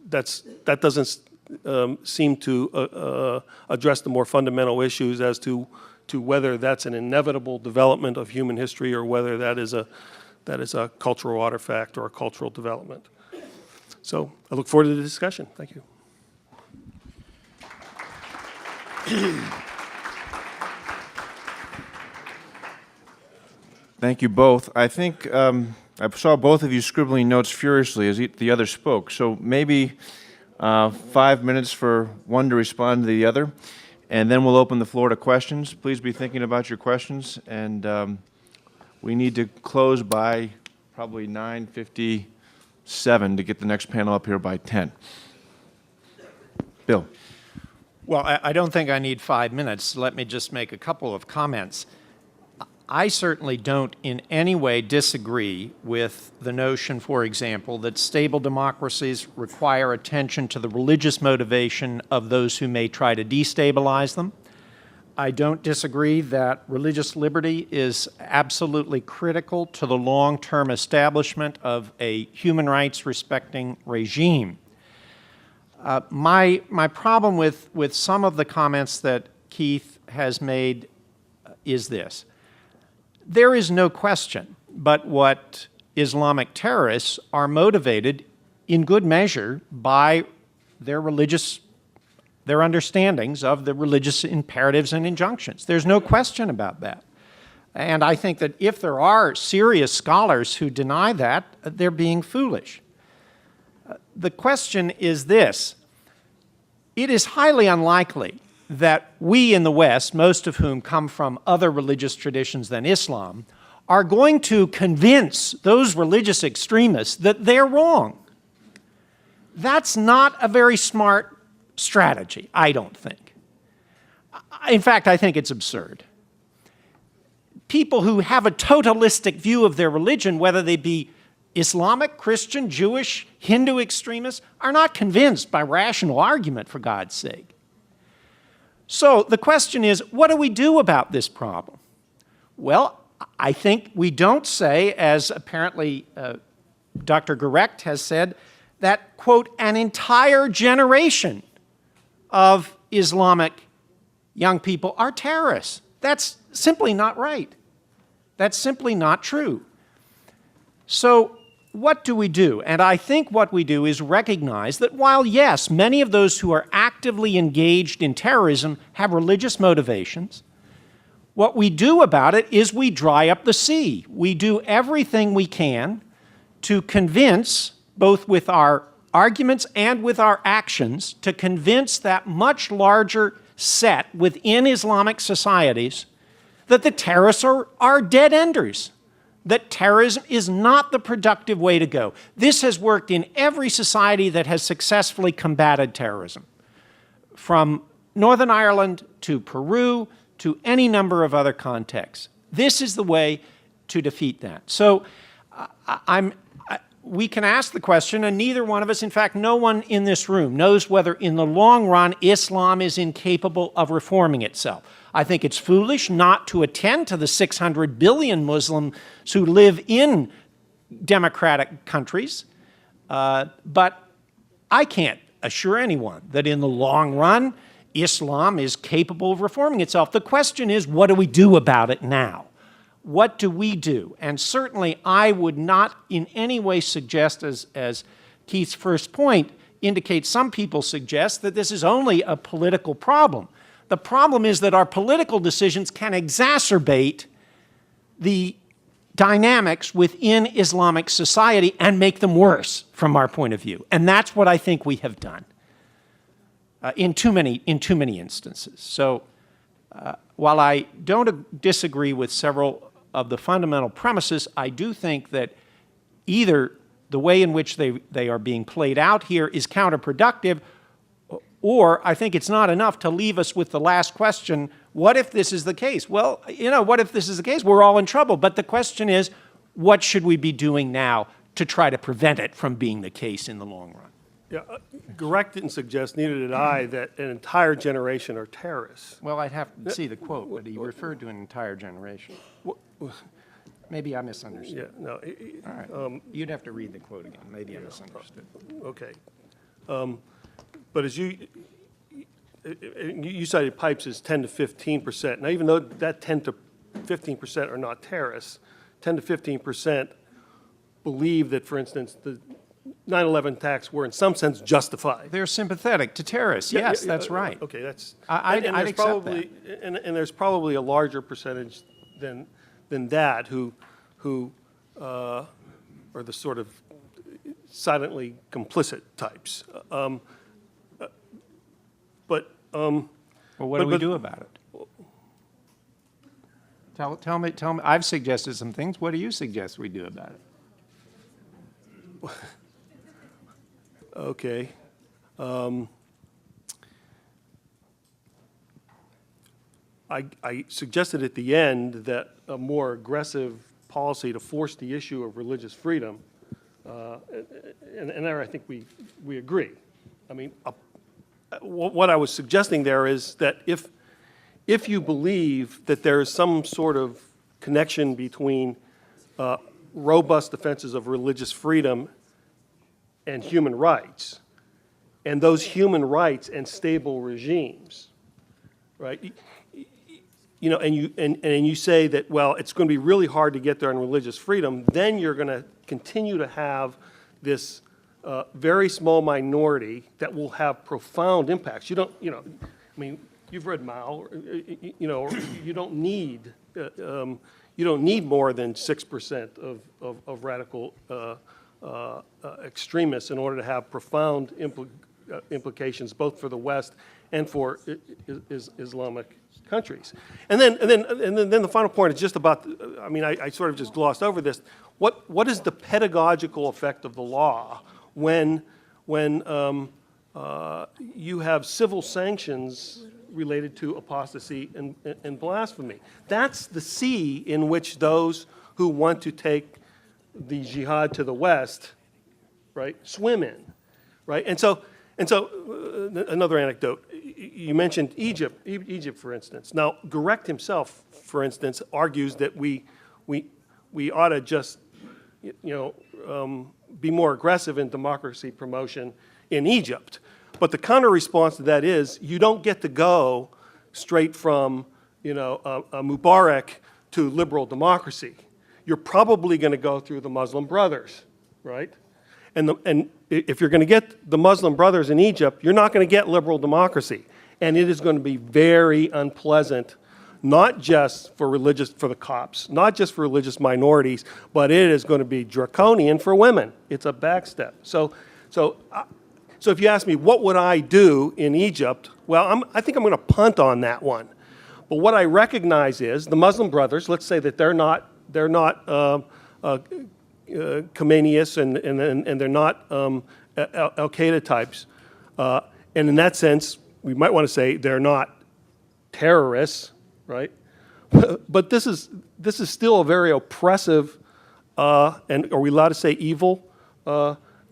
That doesn't seem to address the more fundamental issues as to whether that's an inevitable development of human history or whether that is a cultural artifact or a cultural development. So I look forward to the discussion. Thank you. Thank you both. I think I saw both of you scribbling notes furiously as the other spoke. So maybe 5 minutes for one to respond to the other, and then we'll open the floor to questions. Please be thinking about your questions, and we need to close by probably 9:57 to get the next panel up here by 10. Bill. Well, I don't think I need 5 minutes. Let me just make a couple of comments. I certainly don't in any way disagree with the notion, for example, that stable democracies require attention to the religious motivation of those who may try to destabilize them. I don't disagree that religious liberty is absolutely critical to the long-term establishment of a human rights respecting regime. My problem with some of the comments that Keith has made is this. There is no question but what Islamic terrorists are motivated in good measure by their understandings of the religious imperatives and injunctions. There's no question about that. And I think that if there are serious scholars who deny that, they're being foolish. The question is this. It is highly unlikely that we in the West, most of whom come from other religious traditions than Islam, are going to convince those religious extremists that they're wrong. That's not a very smart strategy, I don't think. In fact, I think it's absurd. People who have a totalistic view of their religion, whether they be Islamic, Christian, Jewish, Hindu extremists, are not convinced by rational argument, for God's sake. So the question is, what do we do about this problem? Well, I think we don't say, as apparently Dr. Gerecht has said, that, quote, an entire generation of Islamic young people are terrorists. That's simply not right. That's simply not true. So what do we do? And I think what we do is recognize that while, yes, many of those who are actively engaged in terrorism have religious motivations, what we do about it is we dry up the sea. We do everything we can to convince, both with our arguments and with our actions, to convince that much larger set within Islamic societies that the terrorists are dead enders, that terrorism is not the productive way to go. This has worked in every society that has successfully combated terrorism, from Northern Ireland to Peru to any number of other contexts. This is the way to defeat that. So we can ask the question, and neither one of us, in fact, no one in this room knows whether in the long run Islam is incapable of reforming itself. I think it's foolish not to attend to the 600 billion Muslims who live in democratic countries, but I can't assure anyone that in the long run Islam is capable of reforming itself. The question is, what do we do about it now? What do we do? And certainly I would not in any way suggest, as Keith's first point indicates, some people suggest that this is only a political problem. The problem is that our political decisions can exacerbate the dynamics within Islamic society and make them worse from our point of view. And that's what I think we have done in too many instances. So while I don't disagree with several of the fundamental premises, I do think that either the way in which they are being played out here is counterproductive, or I think it's not enough to leave us with the last question, what if this is the case? Well, what if this is the case? We're all in trouble. But the question is, what should we be doing now to try to prevent it from being the case in the long run? Yeah, Gerecht didn't suggest, neither did I, that an entire generation are terrorists. Well, I'd have to see the quote, but he referred to an entire generation. Maybe I misunderstood. Yeah, no. All right. You'd have to read the quote again. Maybe I misunderstood. Okay. But as you cited pipes as 10 to 15%. Now, even though that 10 to 15% are not terrorists, 10 to 15% believe that, for instance, the 9/11 attacks were in some sense justified. They're sympathetic to terrorists. Yes, that's right. Okay, that's I'd accept probably that. And there's probably a larger percentage than that who are the sort of silently complicit types. Well, what do we do about it? Tell me. I've suggested some things. What do you suggest we do about it? Okay. I suggested at the end that a more aggressive policy to force the issue of religious freedom, and there I think we agree. I mean, what I was suggesting there is that if you believe that there is some sort of connection between robust defenses of religious freedom and human rights, and those human rights and stable regimes, right? You know, and you say that, well, it's going to be really hard to get there on religious freedom, then you're going to continue to have this very small minority that will have profound impacts. You know, I mean, you've read Mao. You know, you don't need more than 6% of radical extremists in order to have profound implications both for the West and for Islamic countries. And then the final point is just about, I mean, I sort of just glossed over this. What is the pedagogical effect of the law when you have civil sanctions related to apostasy and blasphemy? That's the sea in which those who want to take the jihad to the West, right, swim in, right? And so another anecdote. You mentioned Egypt, for instance. Now, Gerecht himself, for instance, argues that we ought to just, be more aggressive in democracy promotion in Egypt. But the counter response to that is you don't get to go straight from, Mubarak to liberal democracy. You're probably going to go through the Muslim Brothers, right? And if you're going to get the Muslim Brothers in Egypt, you're not going to get liberal democracy. And it is going to be very unpleasant, not just for the Copts, not just for religious minorities, but it is going to be draconian for women. It's a backstep. So if you ask me, what would I do in Egypt? Well, I think I'm going to punt on that one. But what I recognize is the Muslim Brothers, let's say that they're not Khomeinists and they're not Al-Qaeda types. And in that sense, we might want to say they're not terrorists, right? But this is still a very oppressive, and are we allowed to say evil,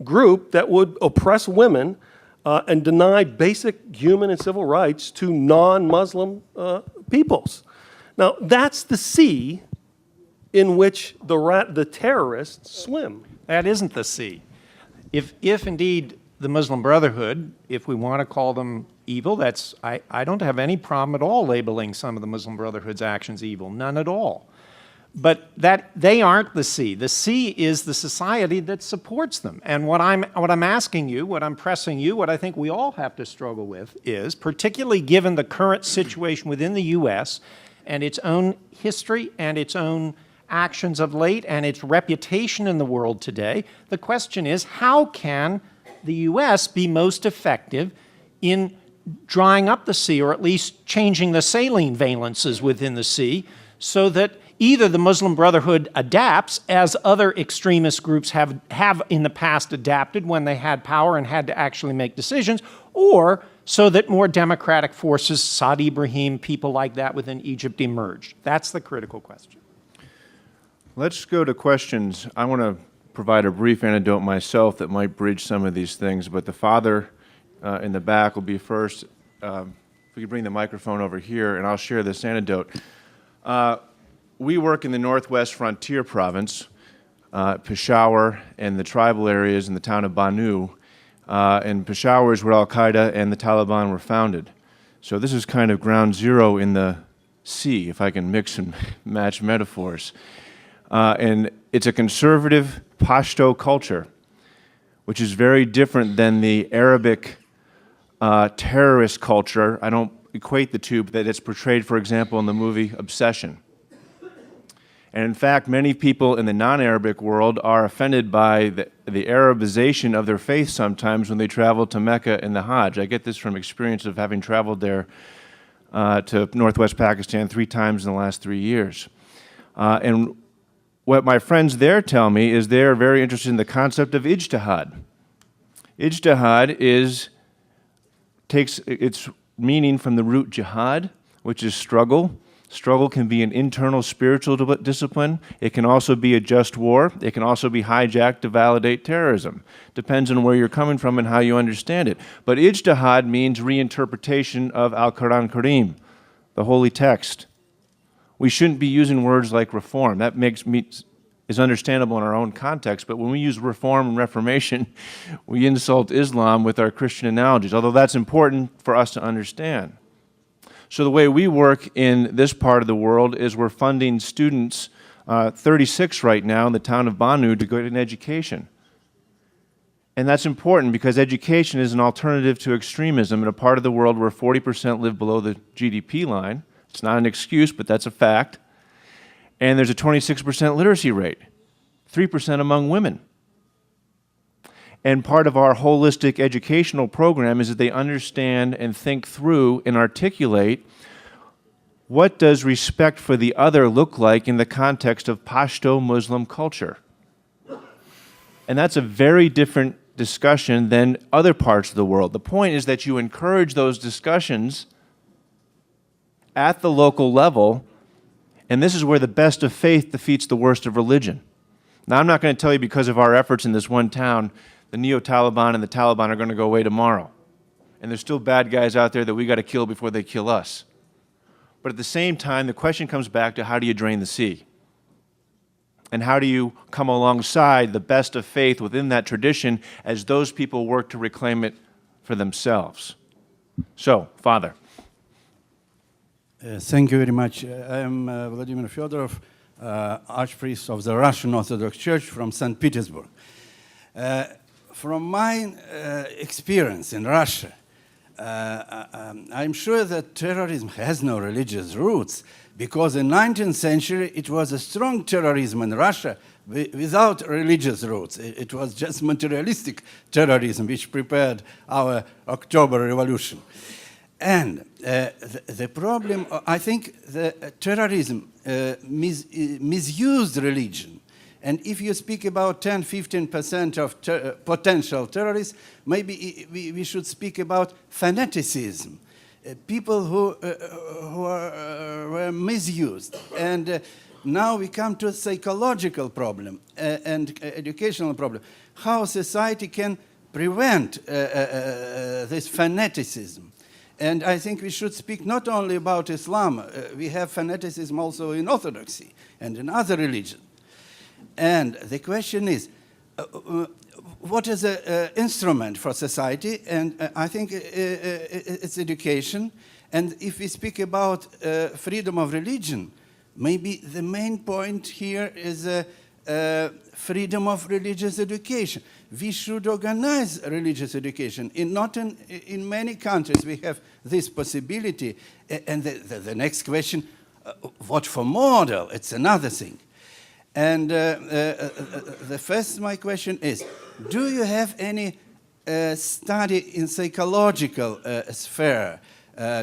group that would oppress women and deny basic human and civil rights to non-Muslim peoples. Now, that's the sea in which the terrorists swim. That isn't the sea. If indeed the Muslim Brotherhood, if we want to call them evil, I don't have any problem at all labeling some of the Muslim Brotherhood's actions evil, none at all. But they aren't the sea. The sea is the society that supports them. And what I'm asking you, what I'm pressing you, what I think we all have to struggle with is, particularly given the current situation within the U.S. and its own history and its own actions of late and its reputation in the world today, the question is, how can the U.S. be most effective in drying up the sea, or at least changing the saline valences within the sea, so that either the Muslim Brotherhood adapts, as other extremist groups have in the past adapted when they had power and had to actually make decisions, or so that more democratic forces, Saad Ibrahim, people like that within Egypt emerged. That's the critical question. Let's go to questions. I want to provide a brief anecdote myself that might bridge some of these things, but the father in the back will be first. If we could bring the microphone over here, and I'll share this anecdote. We work in the Northwest Frontier Province, Peshawar, and the tribal areas in the town of Banu. And Peshawar is where Al-Qaeda and the Taliban were founded. So this is kind of ground zero in the sea, if I can mix and match metaphors. And it's a conservative Pashto culture, which is very different than the Arabic terrorist culture. I don't equate the two, but that it's portrayed, for example, in the movie Obsession. And in fact, many people in the non-Arabic world are offended by the Arabization of their faith sometimes when they travel to Mecca and the Hajj. I get this from experience of having traveled there to northwest Pakistan 3 times in the last 3 years. And what my friends there tell me is they're very interested in the concept of ijtihad. Ijtihad takes its meaning from the root jihad, which is struggle. Struggle can be an internal spiritual discipline. It can also be a just war. It can also be hijacked to validate terrorism. Depends on where you're coming from and how you understand it. But ijtihad means reinterpretation of Al-Quran Kareem, the holy text. We shouldn't be using words like reform. That is understandable in our own context, but when we use reform and reformation, we insult Islam with our Christian analogies, although that's important for us to understand. So the way we work in this part of the world is we're funding students, 36 right now in the town of Banu, to get an education. And that's important because education is an alternative to extremism in a part of the world where 40% live below the GDP line. It's not an excuse, but that's a fact. And there's a 26% literacy rate, 3% among women. And part of our holistic educational program is that they understand and think through and articulate what does respect for the other look like in the context of Pashto Muslim culture. And that's a very different discussion than other parts of the world. The point is that you encourage those discussions at the local level, and this is where the best of faith defeats the worst of religion. Now, I'm not going to tell you because of our efforts in this one town, the neo-Taliban and the Taliban are going to go away tomorrow. And there's still bad guys out there that we got to kill before they kill us. But at the same time, the question comes back to how do you drain the sea? And how do you come alongside the best of faith within that tradition as those people work to reclaim it for themselves? So, Father. Thank you very much. I am Vladimir Fyodorov, Archpriest of the Russian Orthodox Church from St. Petersburg. From my experience in Russia, I'm sure that terrorism has no religious roots, because in the 19th century it was a strong terrorism in Russia without religious roots. It was just materialistic terrorism which prepared our October Revolution. And the problem, I think, the terrorism misused religion. And if you speak about 10–15% of potential terrorists, maybe we should speak about fanaticism, people who were misused. And now we come to a psychological problem and educational problem. How society can prevent this fanaticism. And I think we should speak not only about Islam. We have fanaticism also in Orthodoxy and in other religions. And the question is, what is an instrument for society? And I think it's education. And if we speak about freedom of religion, maybe the main point here is freedom of religious education. We should organize religious education. In many countries, we have this possibility. And the next question, what for model? It's another thing. And the first my question is, do you have any study in psychological sphere?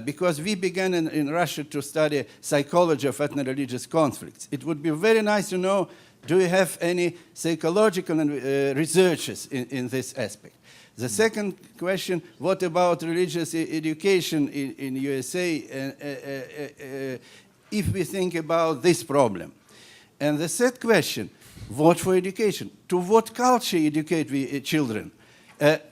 Because we began in Russia to study psychology of ethno-religious conflicts. It would be very nice to know, do you have any psychological researches in this aspect? The second question, what about religious education in USA if we think about this problem? And the third question, what for education? To what culture educate we children?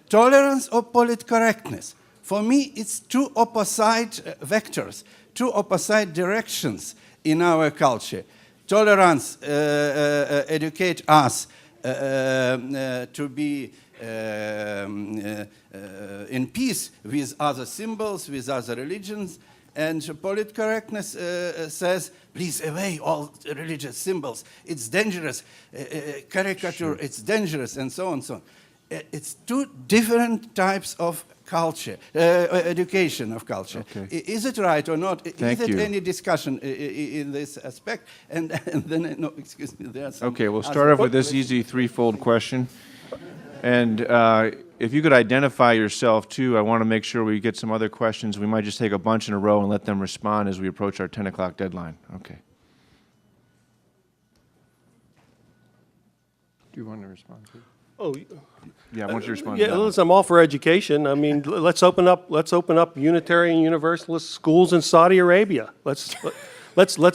Tolerance or political correctness? For me, it's two opposite vectors, two opposite directions in our culture. Tolerance educate us to be in peace with other symbols, with other religions. And political correctness says, please away all religious symbols. It's dangerous. Caricature, sure. It's dangerous, and so on and so on. It's two different types of culture, education of culture. Okay. Is it right or not? Thank is you. There any discussion in this aspect? And then, no, excuse me, there are some. Okay, we'll start off with this easy threefold question. And if you could identify yourself, too, I want to make sure we get some other questions. We might just take a bunch in a row and let them respond as we approach our 10 o'clock deadline. Okay. Do you want to respond, please? Oh, Yeah, I want you to respond to yeah, that one. listen, I'm all for education. I mean, let's open up Unitarian Universalist schools in Saudi Arabia. Let's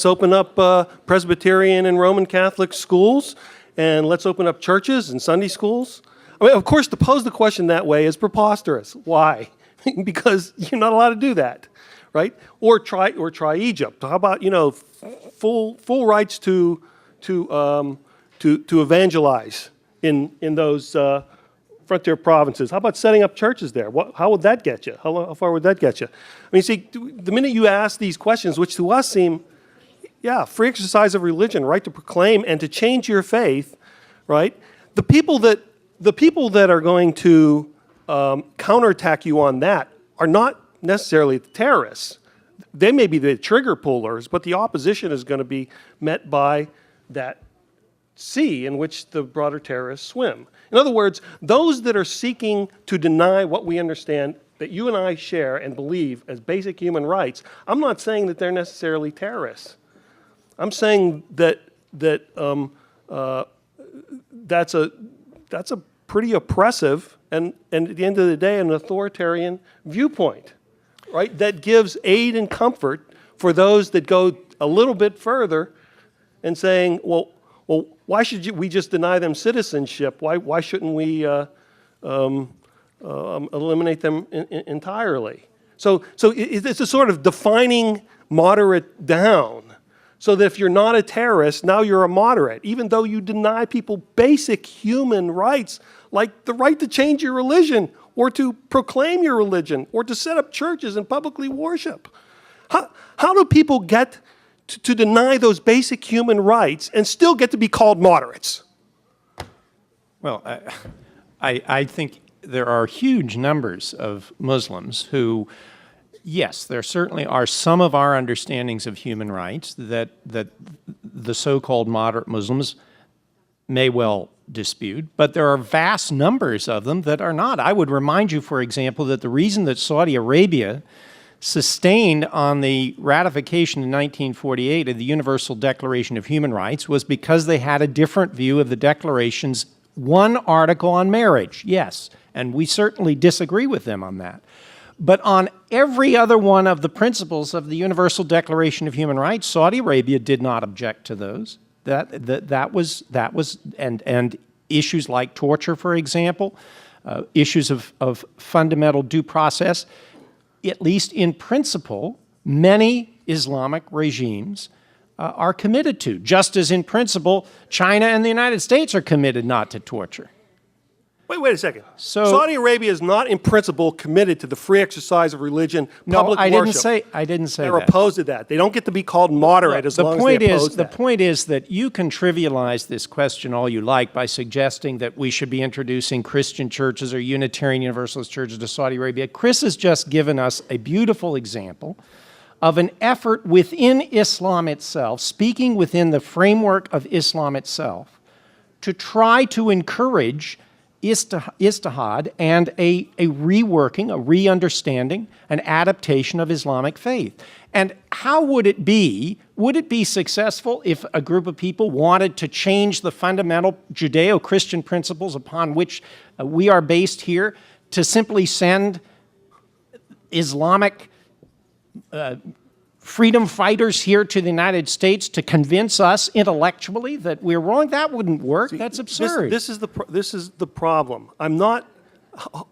open up Presbyterian and Roman Catholic schools, and let's open up churches and Sunday schools. I mean, of course, to pose the question that way is preposterous. Why? Because you're not allowed to do that, right? Or try Egypt. How about, you know, full rights to evangelize in those frontier provinces? How about setting up churches there? How would that get you? How far would that get you? I mean, see, the minute you ask these questions, which to us seem, yeah, free exercise of religion, right to proclaim and to change your faith, right? The people that are going to counterattack you on that are not necessarily the terrorists. They may be the trigger pullers, but the opposition is going to be met by that sea in which the broader terrorists swim. In other words, those that are seeking to deny what we understand that you and I share and believe as basic human rights, I'm not saying that they're necessarily terrorists. I'm saying that that's a pretty oppressive and at the end of the day an authoritarian viewpoint, right? That gives aid and comfort for those that go a little bit further and saying, well, why should we just deny them citizenship? Why shouldn't we eliminate them entirely? So it's a sort of defining moderate down, so that if you're not a terrorist, now you're a moderate, even though you deny people basic human rights, like the right to change your religion, or to proclaim your religion, or to set up churches and publicly worship. How do people get to deny those basic human rights and still get to be called moderates? Well, I think there are huge numbers of Muslims who, yes, there certainly are some of our understandings of human rights that the so-called moderate Muslims may well dispute, but there are vast numbers of them that are not. I would remind you, for example, that the reason that Saudi Arabia sustained on the ratification in 1948 of the Universal Declaration of Human Rights was because they had a different view of the Declaration's one article on marriage, yes, and we certainly disagree with them on that. But on every other one of the principles of the Universal Declaration of Human Rights, Saudi Arabia did not object to those. That was and issues like torture, for example, issues of fundamental due process, at least in principle, many Islamic regimes are committed to, just as in principle, China and the United States are committed not to torture. Wait a second. So, Saudi Arabia is not in principle committed to the free exercise of religion, public I worship. I didn't say They're that. opposed to that. They don't get to be called moderate as long as they oppose that. The point is that you can trivialize this question all you like by suggesting that we should be introducing Christian churches or Unitarian Universalist churches to Saudi Arabia. Chris has just given us a beautiful example of an effort within Islam itself, speaking within the framework of Islam itself, to try to encourage istihad and a reworking, a re-understanding, an adaptation of Islamic faith. And how would it be successful if a group of people wanted to change the fundamental Judeo-Christian principles upon which we are based here to simply send Islamic freedom fighters here to the United States to convince us intellectually that we're wrong? That wouldn't work. That's absurd. This is the problem.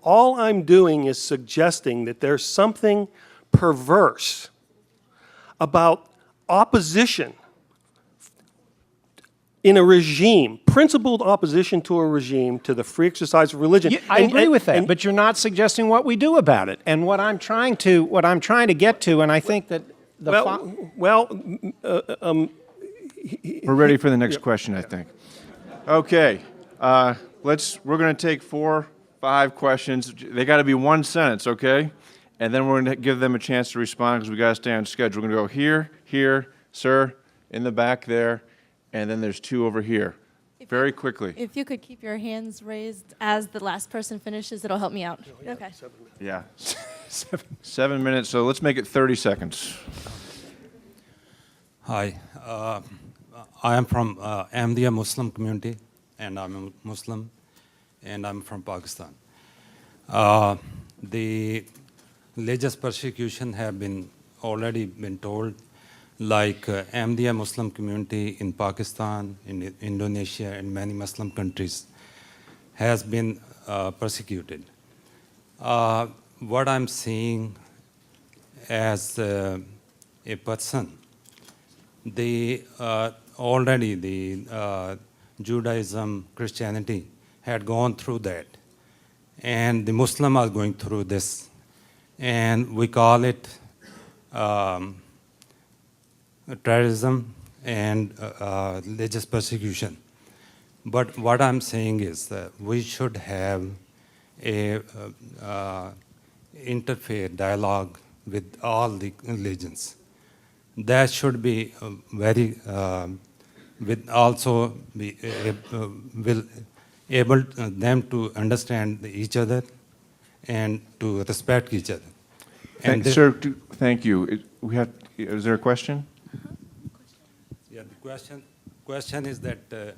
All I'm doing is suggesting that there's something perverse about opposition in a regime, principled opposition to a regime, to the free exercise of religion. I agree with that, but you're not suggesting what we do about it. And what I'm trying to get to, and I think that we're ready for the next question, I think. Okay, we're going to take 4, 5 questions. They got to be one sentence, okay? And then we're going to give them a chance to respond because we got to stay on schedule. We're going to go here, sir, in the back there, and then there's 2 over here. Very quickly. If you could keep your hands raised as the last person finishes, it'll help me out. Okay. Yeah. 7 minutes, so let's make it 30 seconds. Hi, I am from Ahmadiyya Muslim community, and I'm a Muslim. and I'm from Pakistan. The religious persecution have been already been told, like Ahmadiyya Muslim community in Pakistan, in Indonesia, and many Muslim countries has been persecuted. What I'm seeing as a person, already the Judaism, Christianity had gone through that, and the Muslim are going through this, and we call it terrorism and religious persecution. But what I'm saying is that we should have a interfaith dialogue with all the religions. That should be very, with also be will able them to understand each other and to respect each other. And Sir, thank you. Is there a question? Yeah, the question is that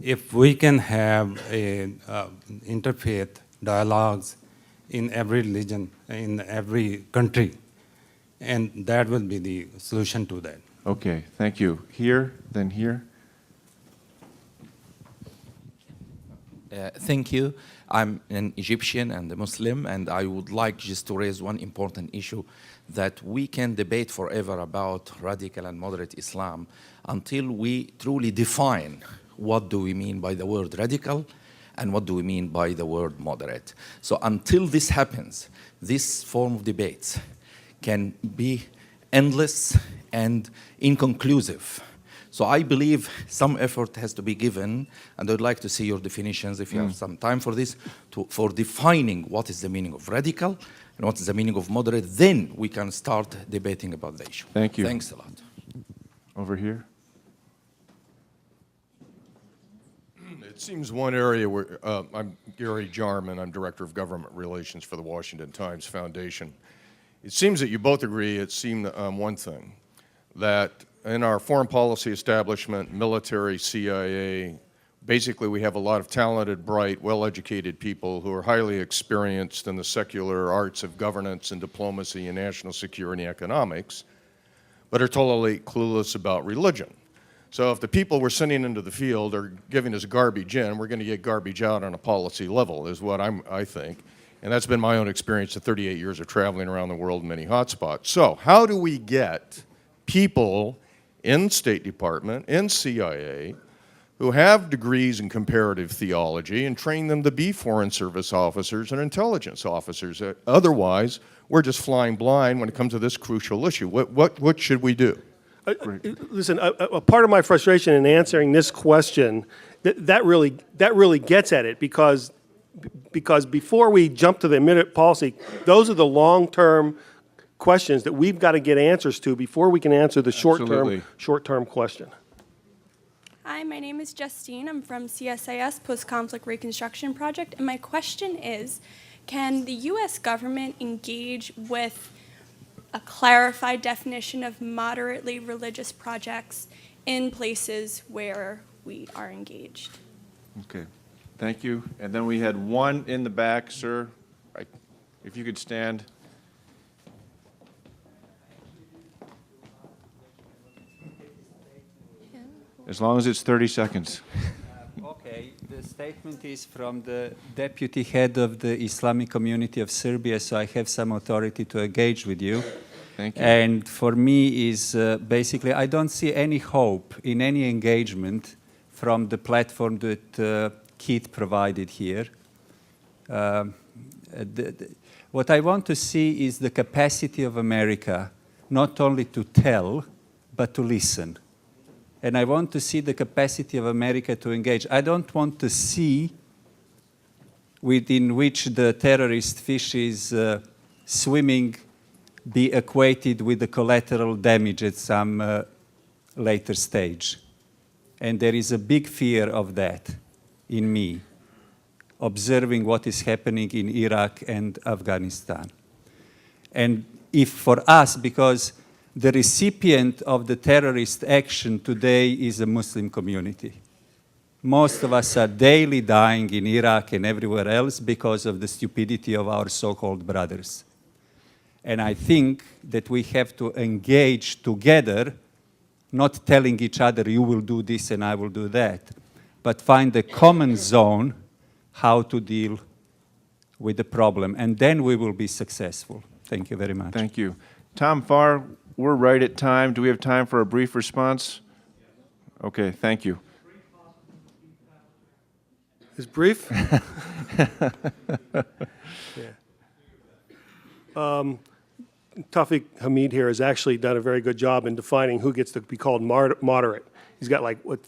if we can have a interfaith dialogues in every religion, in every country, and that will be the solution to that. Okay, thank you. Here, then here. Thank you. I'm an Egyptian and a Muslim, and I would like just to raise one important issue that we can debate forever about radical and moderate Islam until we truly define what do we mean by the word radical and what do we mean by the word moderate. So until this happens, this form of debates can be endless and inconclusive. So I believe some effort has to be given, and I'd like to see your definitions, if you have some time for this, for defining what is the meaning of radical and what is the meaning of moderate. Then we can start debating about the issue. Thank you. Thanks a lot. Over here. It seems one area where, I'm Gary Jarman, I'm Director of Government Relations for the Washington Times Foundation. It seems that you both agree, it seemed one thing, that in our foreign policy establishment, military, CIA, basically we have a lot of talented, bright, well-educated people who are highly experienced in the secular arts of governance and diplomacy and national security and economics, but are totally clueless about religion. So if the people we're sending into the field are giving us garbage in, we're going to get garbage out on a policy level, is what I think. And that's been my own experience of 38 years of traveling around the world in many hotspots. So how do we get people in State Department, in CIA, who have degrees in comparative theology and train them to be Foreign Service officers and intelligence officers? Otherwise, we're just flying blind when it comes to this crucial issue. What should we do? Listen, a part of my frustration in answering this question, that really gets at it, because before we jump to the immediate policy, those are the long-term questions that we've got to get answers to before we can answer the short-term question. Hi, my name is Justine. I'm from CSIS, Post-Conflict Reconstruction Project, and my question is, can the U.S. government engage with a clarified definition of moderately religious projects in places where we are engaged? Okay, thank you. And then we had one in the back, sir. If you could stand. As long as it's 30 seconds. Okay, the statement is from the deputy head of the Islamic community of Serbia, so I have some authority to engage with you. Thank you. And for me is basically, I don't see any hope in any engagement from the platform that Keith provided here. What I want to see is the capacity of America not only to tell, but to listen. And I want to see the capacity of America to engage. I don't want to see within which the terrorist fish is swimming be equated with the collateral damage at some later stage. And there is a big fear of that in me, observing what is happening in Iraq and Afghanistan. And if for us, because the recipient of the terrorist action today is a Muslim community. Most of us are daily dying in Iraq and everywhere else because of the stupidity of our so-called brothers. And I think that we have to engage together, not telling each other, you will do this and I will do that, but find a common zone how to deal with the problem. And then we will be successful. Thank you very much. Thank you. Tom Farr, we're right at time. Do we have time for a brief response? Okay, thank you. Is brief? Tawfiq Hamid here has actually done a very good job in defining who gets to be called moderate. He's got like, what,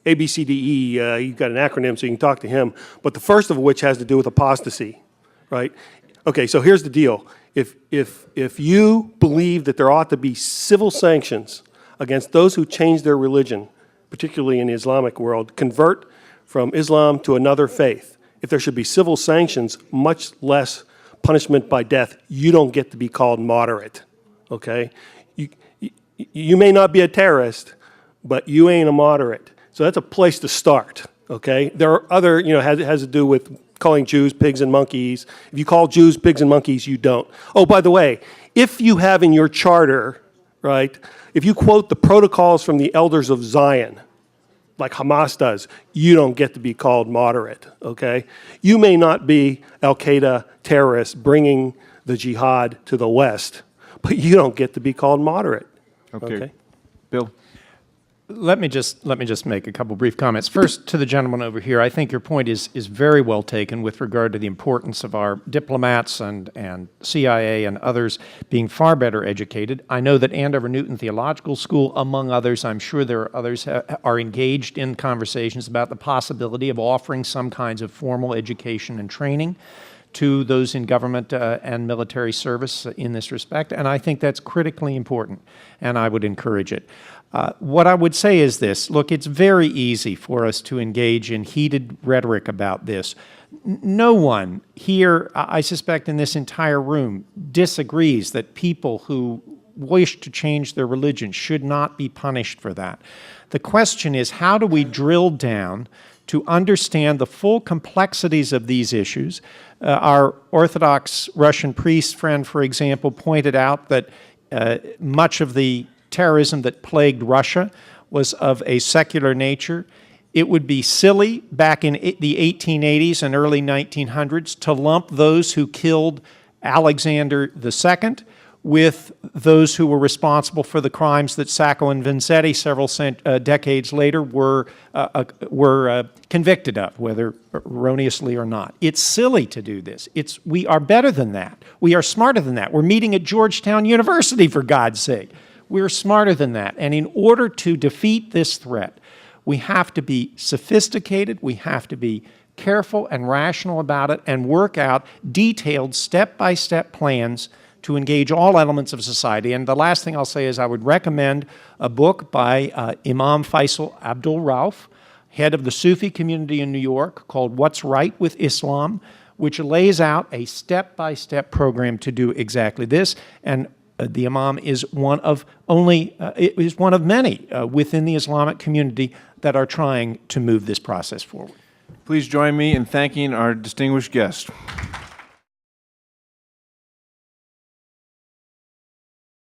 A, B, C, D, E. He's got an acronym, so you can talk to him. But the first of which has to do with apostasy, right? Okay, so here's the deal. If you believe that there ought to be civil sanctions against those who change their religion, particularly in the Islamic world, convert from Islam to another faith, if there should be civil sanctions, much less punishment by death, you don't get to be called moderate, okay? You may not be a terrorist, but you ain't a moderate. So that's a place to start, okay? There are other, has to do with calling Jews pigs and monkeys. If you call Jews pigs and monkeys, you don't. Oh, by the way, if you have in your charter, right, if you quote the protocols from the elders of Zion, like Hamas does, you don't get to be called moderate, okay? You may not be Al-Qaeda terrorists bringing the jihad to the West, but you don't get to be called moderate, okay? Bill? Let me just make a couple brief comments. First, to the gentleman over here, I think your point is very well taken with regard to the importance of our diplomats and CIA and others being far better educated. I know that Andover Newton Theological School, among others, I'm sure there are others, are engaged in conversations about the possibility of offering some kinds of formal education and training to those in government and military service in this respect, and I think that's critically important, and I would encourage it. What I would say is this. Look, it's very easy for us to engage in heated rhetoric about this. No one here, I suspect in this entire room, disagrees that people who wish to change their religion should not be punished for that. The question is, how do we drill down to understand the full complexities of these issues? Our Orthodox Russian priest friend, for example, pointed out that much of the terrorism that plagued Russia was of a secular nature. It would be silly back in the 1880s and early 1900s to lump those who killed Alexander II with those who were responsible for the crimes that Sacco and Vanzetti several decades later were convicted of, whether erroneously or not. It's silly to do this. We are better than that. We are smarter than that. We're meeting at Georgetown University, for God's sake. We're smarter than that. And in order to defeat this threat, we have to be sophisticated, we have to be careful and rational about it, and work out detailed step-by-step plans to engage all elements of society. And the last thing I'll say is I would recommend a book by Imam Faisal Abdul Rauf, head of the Sufi community in New York, called What's Right with Islam, which lays out a step-by-step program to do exactly this. And the Imam is one of many within the Islamic community that are trying to move this process forward. Please join me in thanking our distinguished guest.